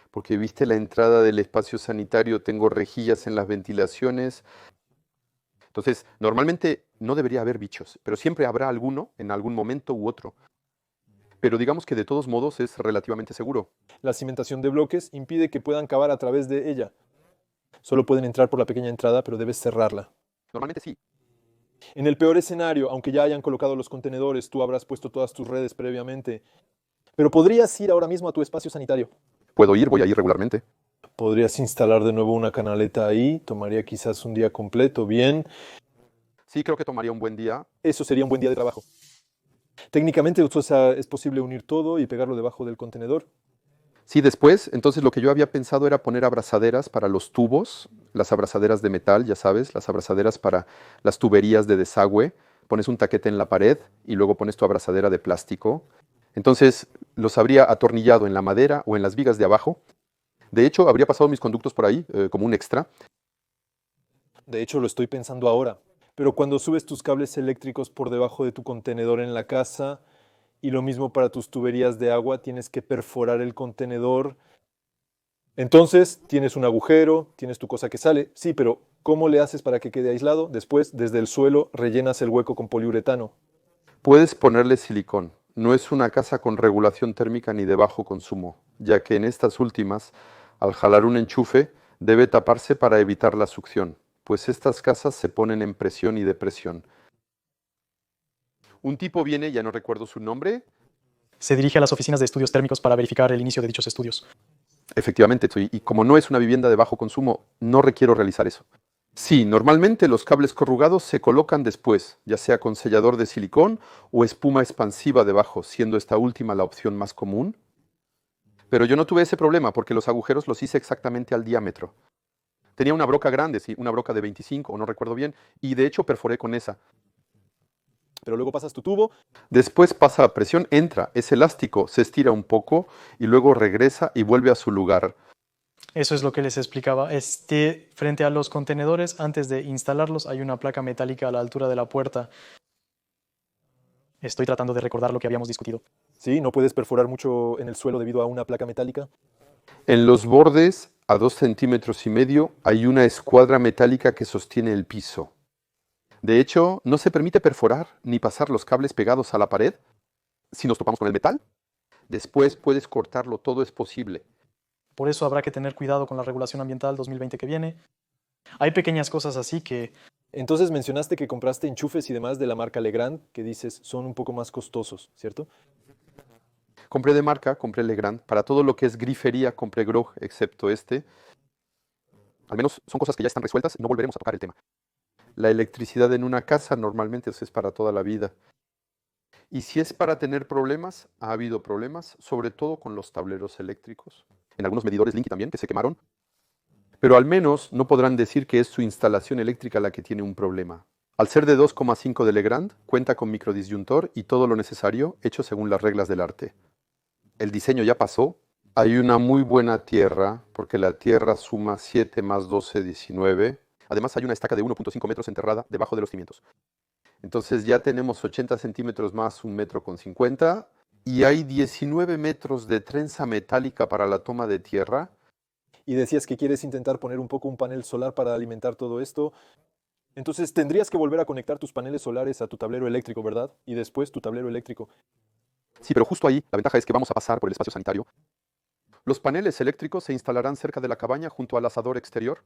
Porque viste la entrada del espacio sanitario, tengo rejillas en las ventilaciones. Entonces, normalmente no debería haber bichos, pero siempre habrá alguno en algún momento u otro. Pero digamos que de todos modos es relativamente seguro. La cimentación de bloques impide que puedan cavar a través de ella. Solo pueden entrar por la pequeña entrada, pero debes cerrarla. Normalmente sí. En el peor escenario, aunque ya hayan colocado los contenedores, tú habrás puesto todas tus redes previamente, pero podrías ir ahora mismo a tu espacio sanitario. Puedo ir, voy a ir regularmente. Podrías instalar de nuevo una canaleta ahí, tomaría quizás un día completo, bien. Sí, creo que tomaría un buen día. Eso sería un buen día de trabajo. Técnicamente, o sea, es posible unir todo y pegarlo debajo del contenedor. Sí, después, entonces lo que yo había pensado era poner abrazaderas para los tubos, las abrazaderas de metal, ya sabes, las abrazaderas para las tuberías de desagüe. Pones un taquete en la pared y luego pones tu abrazadera de plástico. Entonces los habría atornillado en la madera o en las vigas de abajo. De hecho, habría pasado mis conductos por ahí como un extra. De hecho, lo estoy pensando ahora. Pero cuando subes tus cables eléctricos por debajo de tu contenedor en la casa, y lo mismo para tus tuberías de agua, tienes que perforar el contenedor. Entonces, tienes un agujero, tienes tu cosa que sale. Sí, pero ¿cómo le haces para que quede aislado? Después, desde el suelo, rellenas el hueco con poliuretano. Puedes ponerle silicón. No es una casa con regulación térmica ni de bajo consumo, ya que en estas últimas, al jalar un enchufe, debe taparse para evitar la succión, pues estas casas se ponen en presión y depresión. Un tipo viene, ya no recuerdo su nombre. Se dirige a las oficinas de estudios térmicos para verificar el inicio de dichos estudios. Efectivamente, y como no es una vivienda de bajo consumo, no requiero realizar eso. Sí, normalmente los cables corrugados se colocan después, ya sea con sellador de silicón o espuma expansiva debajo, siendo esta última la opción más común. Pero yo no tuve ese problema porque los agujeros los hice exactamente al diámetro. Tenía una broca grande, sí, una broca de 25, o no recuerdo bien, y de hecho perforé con esa. Pero luego pasas tu tubo. Después pasa a presión, entra, es elástico, se estira un poco y luego regresa y vuelve a su lugar. Eso es lo que les explicaba. Frente a los contenedores, antes de instalarlos, hay una placa metálica a la altura de la puerta. Estoy tratando de recordar lo que habíamos discutido. Sí, no puedes perforar mucho en el suelo debido a una placa metálica. En los bordes, a 2,5 centímetros, hay una escuadra metálica que sostiene el piso. De hecho, no se permite perforar ni pasar los cables pegados a la pared si nos topamos con el metal. Después puedes cortarlo, todo es posible. Por eso habrá que tener cuidado con la regulación ambiental 2020 que viene. Hay pequeñas cosas así que Entonces mencionaste que compraste enchufes y demás de la marca Legrand, que dices son un poco más costosos, ¿cierto? Compré de marca, compré Legrand. Para todo lo que es grifería, compré Grog, excepto este. Al menos son cosas que ya están resueltas y no volveremos a tocar el tema. La electricidad en una casa normalmente es para toda la vida. Y si es para tener problemas, ha habido problemas, sobre todo con los tableros eléctricos. En algunos medidores Linky también, que se quemaron. Pero al menos no podrán decir que es su instalación eléctrica la que tiene un problema. Al ser de 2,5 de Legrand, cuenta con microdisyuntor y todo lo necesario hecho según las reglas del arte. El diseño ya pasó. Hay una muy buena tierra, porque la tierra suma 7 más 12, 19. Además hay una estaca de 1,5 metros enterrada debajo de los cimientos. Entonces ya tenemos 80 centímetros más 1,50 m. Y hay 19 metros de trenza metálica para la toma de tierra. Y decías que quieres intentar poner un poco un panel solar para alimentar todo esto. Entonces tendrías que volver a conectar tus paneles solares a tu tablero eléctrico, ¿verdad? Y después tu tablero eléctrico. Sí, pero justo ahí la ventaja es que vamos a pasar por el espacio sanitario. Los paneles eléctricos se instalarán cerca de la cabaña junto al asador exterior.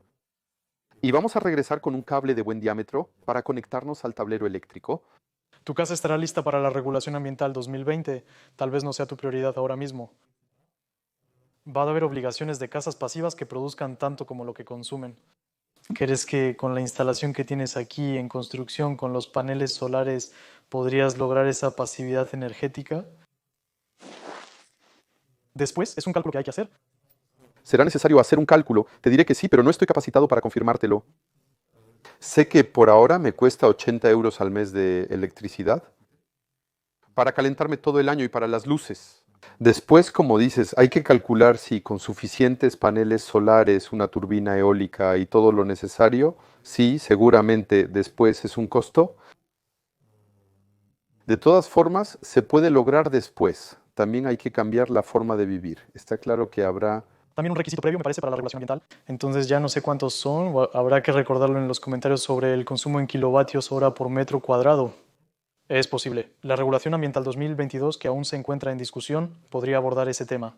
Y vamos a regresar con un cable de buen diámetro para conectarnos al tablero eléctrico. tu casa estará lista para la regulación ambiental 2020. Tal vez no sea tu prioridad ahora mismo. Va a haber obligaciones de casas pasivas que produzcan tanto como lo que consumen. ¿Crees que con la instalación que tienes aquí en construcción, con los paneles solares, podrías lograr esa pasividad energética? Después, es un cálculo que hay que hacer. Será necesario hacer un cálculo. Te diré que sí, pero no estoy capacitado para confirmártelo. Sé que por ahora me cuesta 80 euros al mes de electricidad para calentarme todo el año y para las luces. Después, como dices, hay que calcular si con suficientes paneles solares, una turbina eólica y todo lo necesario, sí, seguramente después es un costo. De todas formas, se puede lograr después. También hay que cambiar la forma de vivir. Está claro que habrá... También un requisito previo, me parece, para la regulación ambiental. Entonces ya no sé cuántos son, habrá que recordarlo en los comentarios sobre el consumo en kilovatios hora por metro cuadrado. Es posible. La regulación ambiental 2022, que aún se encuentra en discusión, podría abordar ese tema.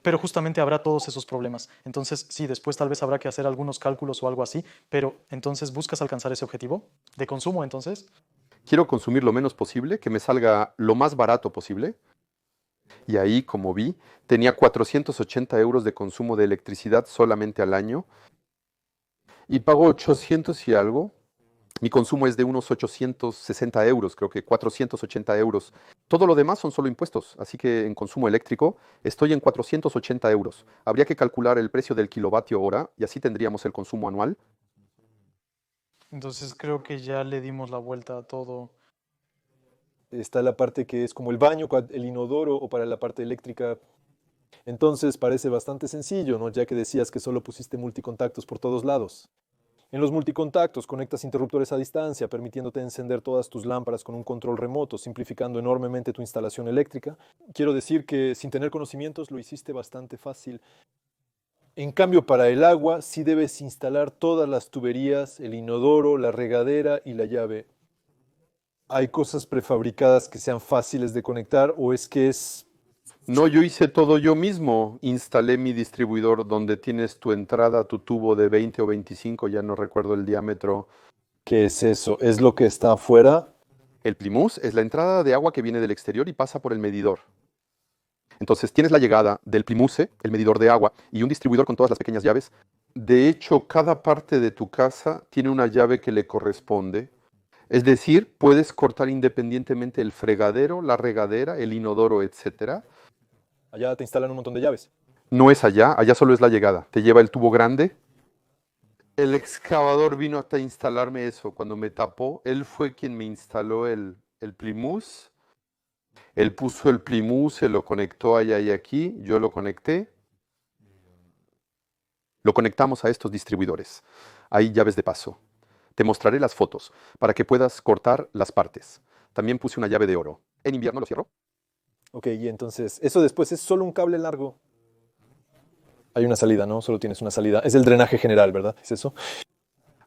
pero justamente habrá todos esos problemas. Entonces, sí, después tal vez habrá que hacer algunos cálculos o algo así, pero entonces buscas alcanzar ese objetivo de consumo, entonces. Quiero consumir lo menos posible, que me salga lo más barato posible. Y ahí, como vi, tenía 480 euros de consumo de electricidad solamente al año y pago 800 y algo. Mi consumo es de unos 860 euros, creo que 480 euros. Todo lo demás son solo impuestos, así que en consumo eléctrico estoy en 480 euros. Habría que calcular el precio del kilovatio hora y así tendríamos el consumo anual. Entonces creo que ya le dimos la vuelta a todo. Está la parte que es como el baño, el inodoro o para la parte eléctrica. Entonces parece bastante sencillo, ¿no? Ya que decías que solo pusiste multicontactos por todos lados. En los multicontactos conectas interruptores a distancia, permitiéndote encender todas tus lámparas con un control remoto, simplificando enormemente tu instalación eléctrica. Quiero decir que sin tener conocimientos lo hiciste bastante fácil. En cambio, para el agua sí debes instalar todas las tuberías, el inodoro, la regadera y la llave. ¿Hay cosas prefabricadas que sean fáciles de conectar o es que es... No, yo hice todo yo mismo. Instalé mi distribuidor donde tienes tu entrada, tu tubo de 20 o 25, ya no recuerdo el diámetro. ¿Qué es eso? ¿Es lo que está afuera? El plymouth es la entrada de agua que viene del exterior y pasa por el medidor. Entonces tienes la llegada del plymouth, el medidor de agua, y un distribuidor con todas las pequeñas llaves. De hecho, cada parte de tu casa tiene una llave que le corresponde. Es decir, puedes cortar independientemente el fregadero, la regadera, el inodoro, etcétera. Allá te instalan un montón de llaves. No es allá, allá solo es la llegada. Te lleva el tubo grande. El excavador vino hasta instalarme eso. Cuando me tapó, él fue quien me instaló el plymouth. Él puso el plymouth, se lo conectó allá y aquí. Yo lo conecté. Lo conectamos a estos distribuidores. Hay llaves de paso. Te mostraré las fotos para que puedas cortar las partes. También puse una llave de oro. En invierno lo cierro. Ok, y entonces, eso después es solo un cable largo. Hay una salida, ¿no? Solo tienes una salida. Es el drenaje general, ¿verdad? ¿Es eso?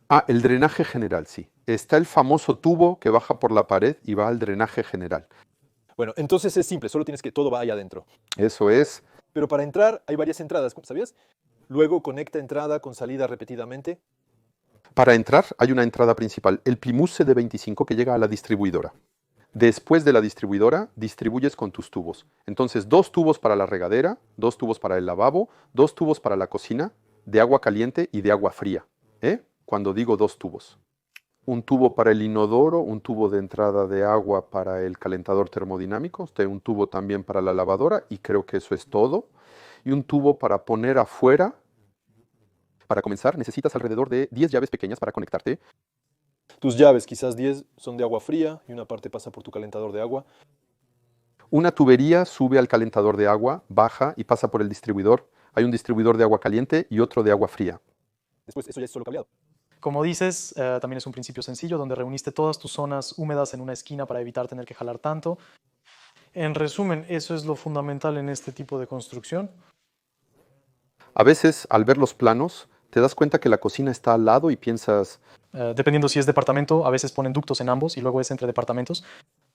Ah, el drenaje general, sí. Está el famoso tubo que baja por la pared y va al drenaje general. Bueno, entonces es simple, solo tienes que todo va allá adentro. Eso es. Pero para entrar hay varias entradas, ¿sabías? Luego conecta entrada con salida repetidamente. Para entrar hay una entrada principal, el plymouth de 25 que llega a la distribuidora. Después de la distribuidora, distribuyes con tus tubos. Entonces, 2 tubos para la regadera, 2 tubos para el lavabo, 2 tubos para la cocina, de agua caliente y de agua fría. Cuando digo 2 tubos. Un tubo para el inodoro, un tubo de entrada de agua para el calentador termodinámico, un tubo también para la lavadora y creo que eso es todo. Y un tubo para poner afuera. Para comenzar, necesitas alrededor de 10 llaves pequeñas para conectarte. Tus llaves, quizás 10, son de agua fría y una parte pasa por tu calentador de agua. Una tubería sube al calentador de agua, baja y pasa por el distribuidor. Hay un distribuidor de agua caliente y otro de agua fría. Después, eso ya es solo cableado. Como dices, también es un principio sencillo donde reuniste todas tus zonas húmedas en una esquina para evitar tener que jalar tanto. En resumen, eso es lo fundamental en este tipo de construcción. A veces, al ver los planos, te das cuenta que la cocina está al lado y piensas, Dependiendo si es departamento, a veces ponen ductos en ambos y luego es entre departamentos.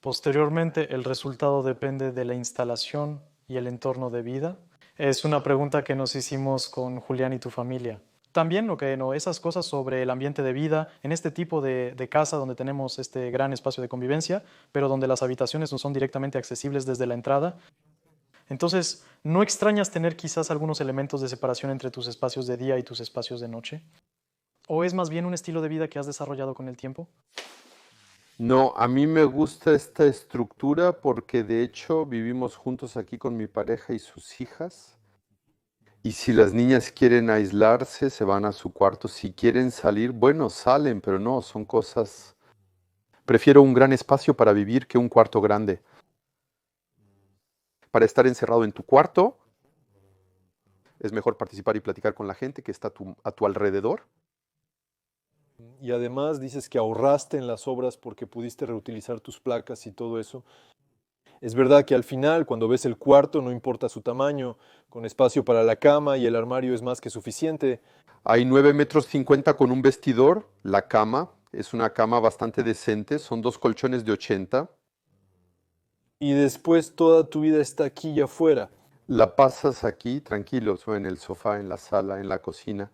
Posteriormente, el resultado depende de la instalación y el entorno de vida. Es una pregunta que nos hicimos con Julián y tu familia. También esas cosas sobre el ambiente de vida en este tipo de casa donde tenemos este gran espacio de convivencia, pero donde las habitaciones no son directamente accesibles desde la entrada. Entonces, ¿no extrañas tener quizás algunos elementos de separación entre tus espacios de día y tus espacios de noche? ¿O es más bien un estilo de vida que has desarrollado con el tiempo? no, a mí me gusta esta estructura porque de hecho vivimos juntos aquí con mi pareja y sus hijas. Y si las niñas quieren aislarse, se van a su cuarto. Si quieren salir, bueno, salen, pero no, son cosas... Prefiero un gran espacio para vivir que un cuarto grande. Para estar encerrado en tu cuarto, es mejor participar y platicar con la gente que está a tu alrededor. Y además dices que ahorraste en las obras porque pudiste reutilizar tus placas y todo eso. Es verdad que al final, cuando ves el cuarto, no importa su tamaño, con espacio para la cama y el armario es más que suficiente. Hay 9,50 m con un vestidor. La cama es una cama bastante decente. Son 2 colchones de 80. Y después toda tu vida está aquí y afuera. La pasas aquí tranquilos, o en el sofá, en la sala, en la cocina.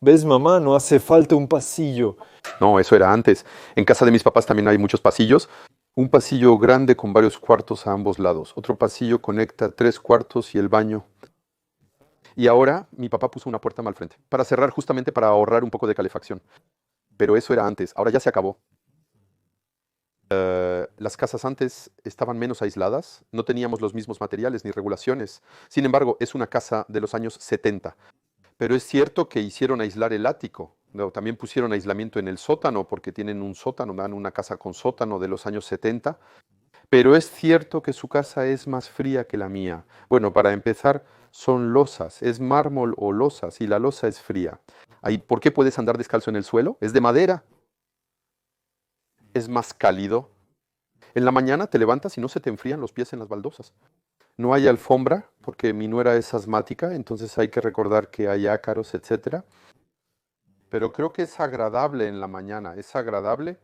¿Ves, mamá? No hace falta un pasillo. No, eso era antes. En casa de mis papás también hay muchos pasillos. Un pasillo grande con varios cuartos a ambos lados. Otro pasillo conecta 3 cuartos y el baño. Y ahora mi papá puso una puerta mal frente para cerrar justamente para ahorrar un poco de calefacción. Pero eso era antes. Ahora ya se acabó. Las casas antes estaban menos aisladas, no teníamos los mismos materiales ni regulaciones. Sin embargo, es una casa de los años 70. Pero es cierto que hicieron aislar el ático. ¿No? También pusieron aislamiento en el sótano porque tienen un sótano, dan una casa con sótano de los años 70. Pero es cierto que su casa es más fría que la mía. Bueno, para empezar, son losas, es mármol o losas y la losa es fría. Ahí, ¿por qué puedes andar descalzo en el suelo? Es de madera, es más cálido. En la mañana te levantas y no se te enfrían los pies en las baldosas. No hay alfombra porque mi nuera es asmática, entonces hay que recordar que hay ácaros, etcétera. Pero creo que es agradable en la mañana, es agradable.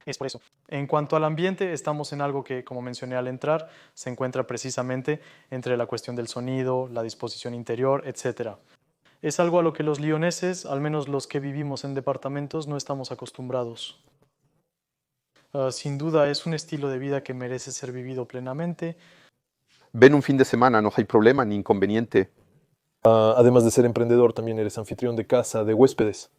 Es por eso. En cuanto al ambiente, estamos en algo que, como mencioné al entrar, se encuentra precisamente entre la cuestión del sonido, la disposición interior, etc. Es algo a lo que los lioneses, al menos los que vivimos en departamentos, no estamos acostumbrados. Sin duda es un estilo de vida que merece ser vivido plenamente. Ven un fin de semana, no hay problema ni inconveniente. Además de ser emprendedor, también eres anfitrión de casa, de huéspedes.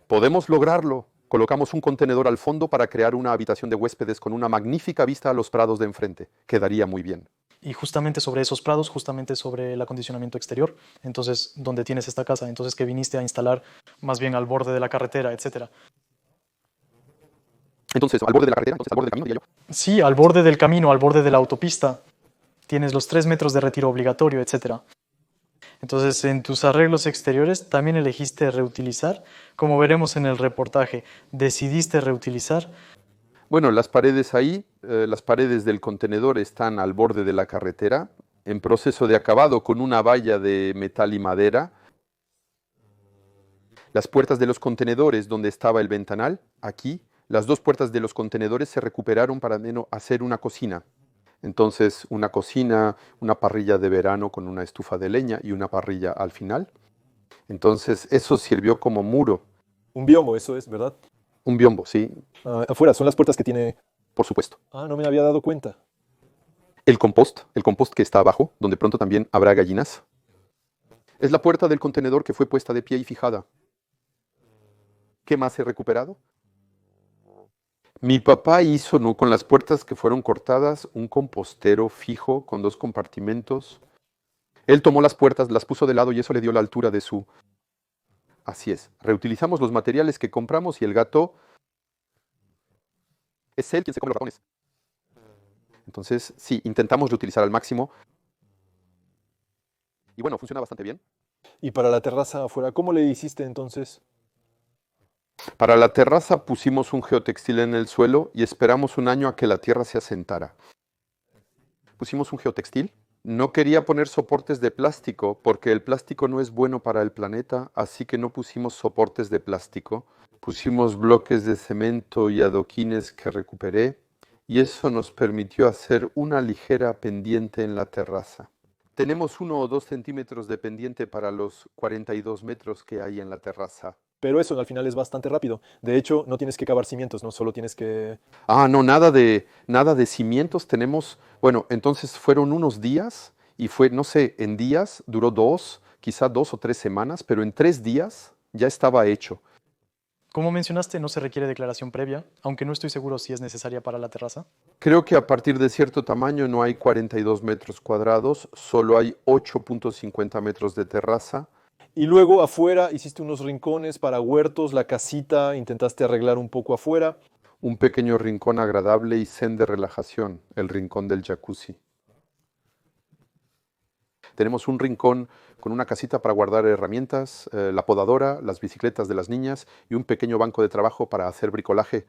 Podemos lograrlo. Colocamos un contenedor al fondo para crear una habitación de huéspedes con una magnífica vista a los prados de enfrente. Quedaría muy bien. Y justamente sobre esos prados, justamente sobre el acondicionamiento exterior, entonces, donde tienes esta casa, entonces que viniste a instalar más bien al borde de la carretera, etcétera. Entonces, al borde de la carretera, entonces al borde del camino, diría yo. Sí, al borde del camino, al borde de la autopista, tienes los 3 metros de retiro obligatorio, etcétera. Entonces, en tus arreglos exteriores también elegiste reutilizar, como veremos en el reportaje, decidiste reutilizar. Bueno, las paredes ahí, las paredes del contenedor están al borde de la carretera, en proceso de acabado con una valla de metal y madera. Las puertas de los contenedores donde estaba el ventanal, aquí, las 2 puertas de los contenedores se recuperaron para hacer una cocina. Entonces, una cocina, una parrilla de verano con una estufa de leña y una parrilla al final. Entonces, eso sirvió como muro. Un biombo, eso es, ¿verdad? Un biombo, sí, Afuera, son las puertas que tiene... por supuesto. No me había dado cuenta. El compost que está abajo, donde pronto también habrá gallinas. Es la puerta del contenedor que fue puesta de pie y fijada. ¿Qué más he recuperado? Mi papá hizo, ¿no?, con las puertas que fueron cortadas, un compostero fijo con 2 compartimentos. Él tomó las puertas, las puso de lado y eso le dio la altura de su... Así es, reutilizamos los materiales que compramos y el gato es él quien se come los ratones. Entonces, sí, intentamos reutilizar al máximo. Y bueno, funciona bastante bien. Y para la terraza afuera, ¿cómo le hiciste entonces? Para la terraza pusimos un geotextil en el suelo y esperamos un año a que la tierra se asentara. Pusimos un geotextil. No quería poner soportes de plástico porque el plástico no es bueno para el planeta, así que no pusimos soportes de plástico. Pusimos bloques de cemento y adoquines que recuperé y eso nos permitió hacer una ligera pendiente en la terraza. Tenemos 1 o 2 centímetros de pendiente para los 42 metros que hay en la terraza. Pero eso al final es bastante rápido. De hecho, no tienes que cavar cimientos, ¿no? Solo tienes que... No, nada de cimientos. Tenemos, bueno, entonces fueron unos días y fue, no sé, en días, duró quizá 2 o 3 semanas, pero en 3 días ya estaba hecho. Como mencionaste, no se requiere declaración previa, aunque no estoy seguro si es necesaria para la terraza. Creo que a partir de cierto tamaño no hay 42 metros cuadrados, solo hay 8.50 metros de terraza. Y luego afuera hiciste unos rincones para huertos, la casita, intentaste arreglar un poco afuera. Un pequeño rincón agradable y zen de relajación, el rincón del jacuzzi. Tenemos un rincón con una casita para guardar herramientas, la podadora, las bicicletas de las niñas y un pequeño banco de trabajo para hacer bricolaje.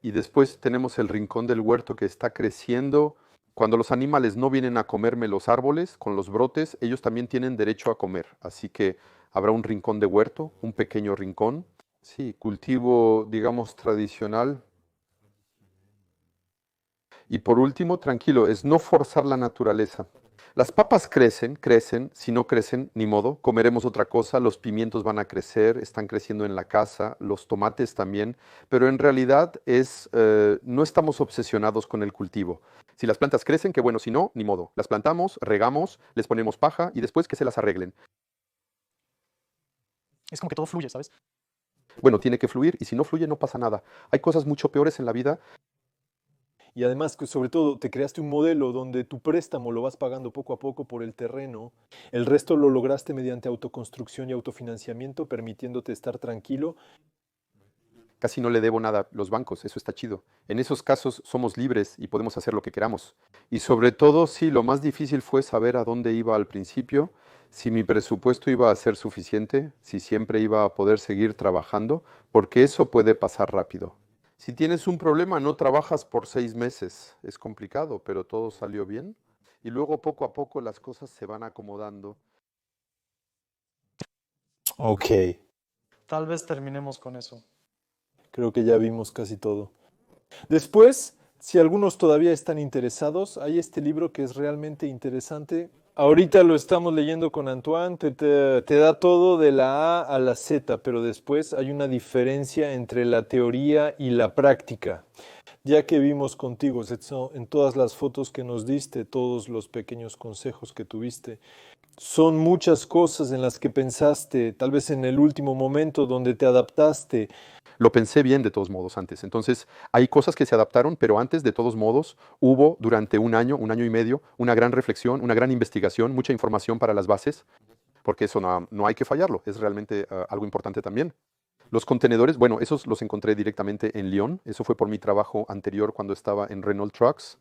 Y después tenemos el rincón del huerto que está creciendo. Cuando los animales no vienen a comerme los árboles con los brotes, ellos también tienen derecho a comer. Así que habrá un rincón de huerto, un pequeño rincón. Sí, cultivo, digamos, tradicional. Y por último, tranquilo, es no forzar la naturaleza. Las papas crecen, si no crecen, ni modo, comeremos otra cosa, los pimientos van a crecer, están creciendo en la casa, los tomates también, pero en realidad no estamos obsesionados con el cultivo. Si las plantas crecen, qué bueno, si no, ni modo. Las plantamos, regamos, les ponemos paja y después que se las arreglen. Es como que todo fluye, ¿sabes? Bueno, tiene que fluir y si no fluye no pasa nada. Hay cosas mucho peores en la vida. Y además, que sobre todo, te creaste un modelo donde tu préstamo lo vas pagando poco a poco por el terreno, el resto lo lograste mediante autoconstrucción y autofinanciamiento, permitiéndote estar tranquilo. Casi no le debo nada a los bancos, eso está chido. En esos casos somos libres y podemos hacer lo que queramos. Y sobre todo, sí, lo más difícil fue saber a dónde iba al principio, si mi presupuesto iba a ser suficiente, si siempre iba a poder seguir trabajando, porque eso puede pasar rápido. Si tienes un problema, no trabajas por 6 meses. Es complicado, pero todo salió bien. Y luego poco a poco las cosas se van acomodando. Ok, Tal vez terminemos con eso. creo que ya vimos casi todo. Después, si algunos todavía están interesados, hay este libro que es realmente interesante. Ahorita lo estamos leyendo con Antoine, te da todo de la A a la Z, pero después hay una diferencia entre la teoría y la práctica. Ya que vimos contigo, Setso, en todas las fotos que nos diste, todos los pequeños consejos que tuviste, son muchas cosas en las que pensaste, tal vez en el último momento donde te adaptaste. Lo pensé bien de todos modos antes. Entonces, hay cosas que se adaptaron, pero antes de todos modos hubo durante un año y medio, una gran reflexión, una gran investigación, mucha información para las bases, porque eso no hay que fallarlo, es realmente algo importante también. Los contenedores, bueno, esos los encontré directamente en Lyon, eso fue por mi trabajo anterior cuando estaba en Renault Trucks.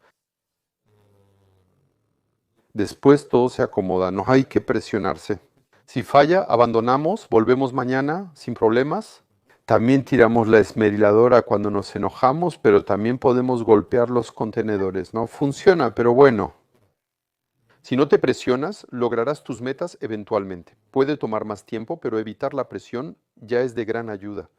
Después todo se acomoda, no hay que presionarse. Si falla, abandonamos, volvemos mañana sin problemas. También tiramos la esmeriladora cuando nos enojamos, pero también podemos golpear los contenedores, ¿no? Funciona, pero bueno. Si no te presionas, lograrás tus metas eventualmente. Puede tomar más tiempo, pero evitar la presión ya es de gran ayuda.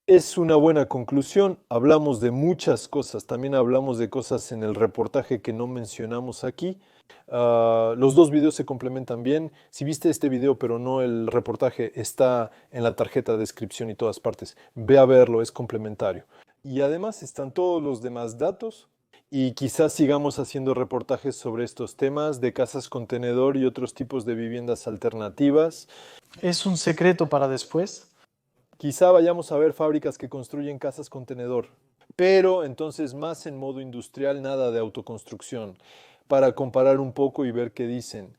Es una buena conclusión. Hablamos de muchas cosas. También hablamos de cosas en el reportaje que no mencionamos aquí. Los dos videos se complementan bien. Si viste este video pero no el reportaje, está en la tarjeta de descripción y todas partes. Ve a verlo, es complementario. Y además están todos los demás datos. Y quizás sigamos haciendo reportajes sobre estos temas de casas contenedor y otros tipos de viviendas alternativas. ¿Es un secreto para después? Quizá vayamos a ver fábricas que construyen casas contenedor, pero entonces más en modo industrial, nada de autoconstrucción, para comparar un poco y ver qué dicen.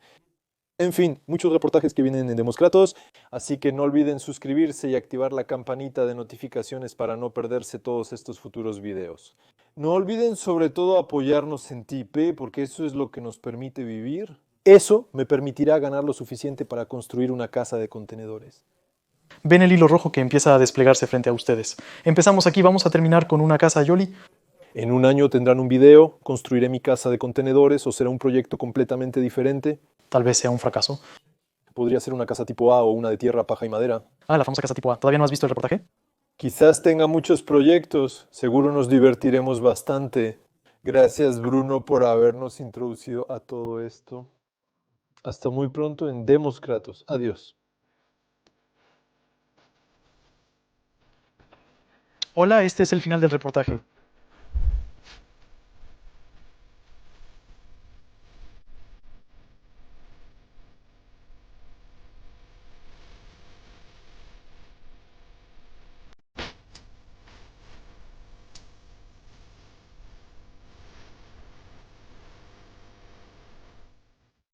En fin, muchos reportajes que vienen en Demoscratos, así que no olviden suscribirse y activar la campanita de notificaciones para no perderse todos estos futuros videos. No olviden sobre todo apoyarnos en Tipe, porque eso es lo que nos permite vivir. Eso me permitirá ganar lo suficiente para construir una casa de contenedores. Ven el hilo rojo que empieza a desplegarse frente a ustedes. Empezamos aquí, vamos a terminar con una casa Yoli. En un año tendrán un video, construiré mi casa de contenedores o será un proyecto completamente diferente. Tal vez sea un fracaso. Podría ser una casa tipo A o una de tierra, paja y madera. Ah, la famosa casa tipo A. ¿Todavía no has visto el reportaje? Quizás tenga muchos proyectos, seguro nos divertiremos bastante. Gracias Bruno por habernos introducido a todo esto. Hasta muy pronto en Demos Kratos. Adiós. Hola, este es el final del reportaje.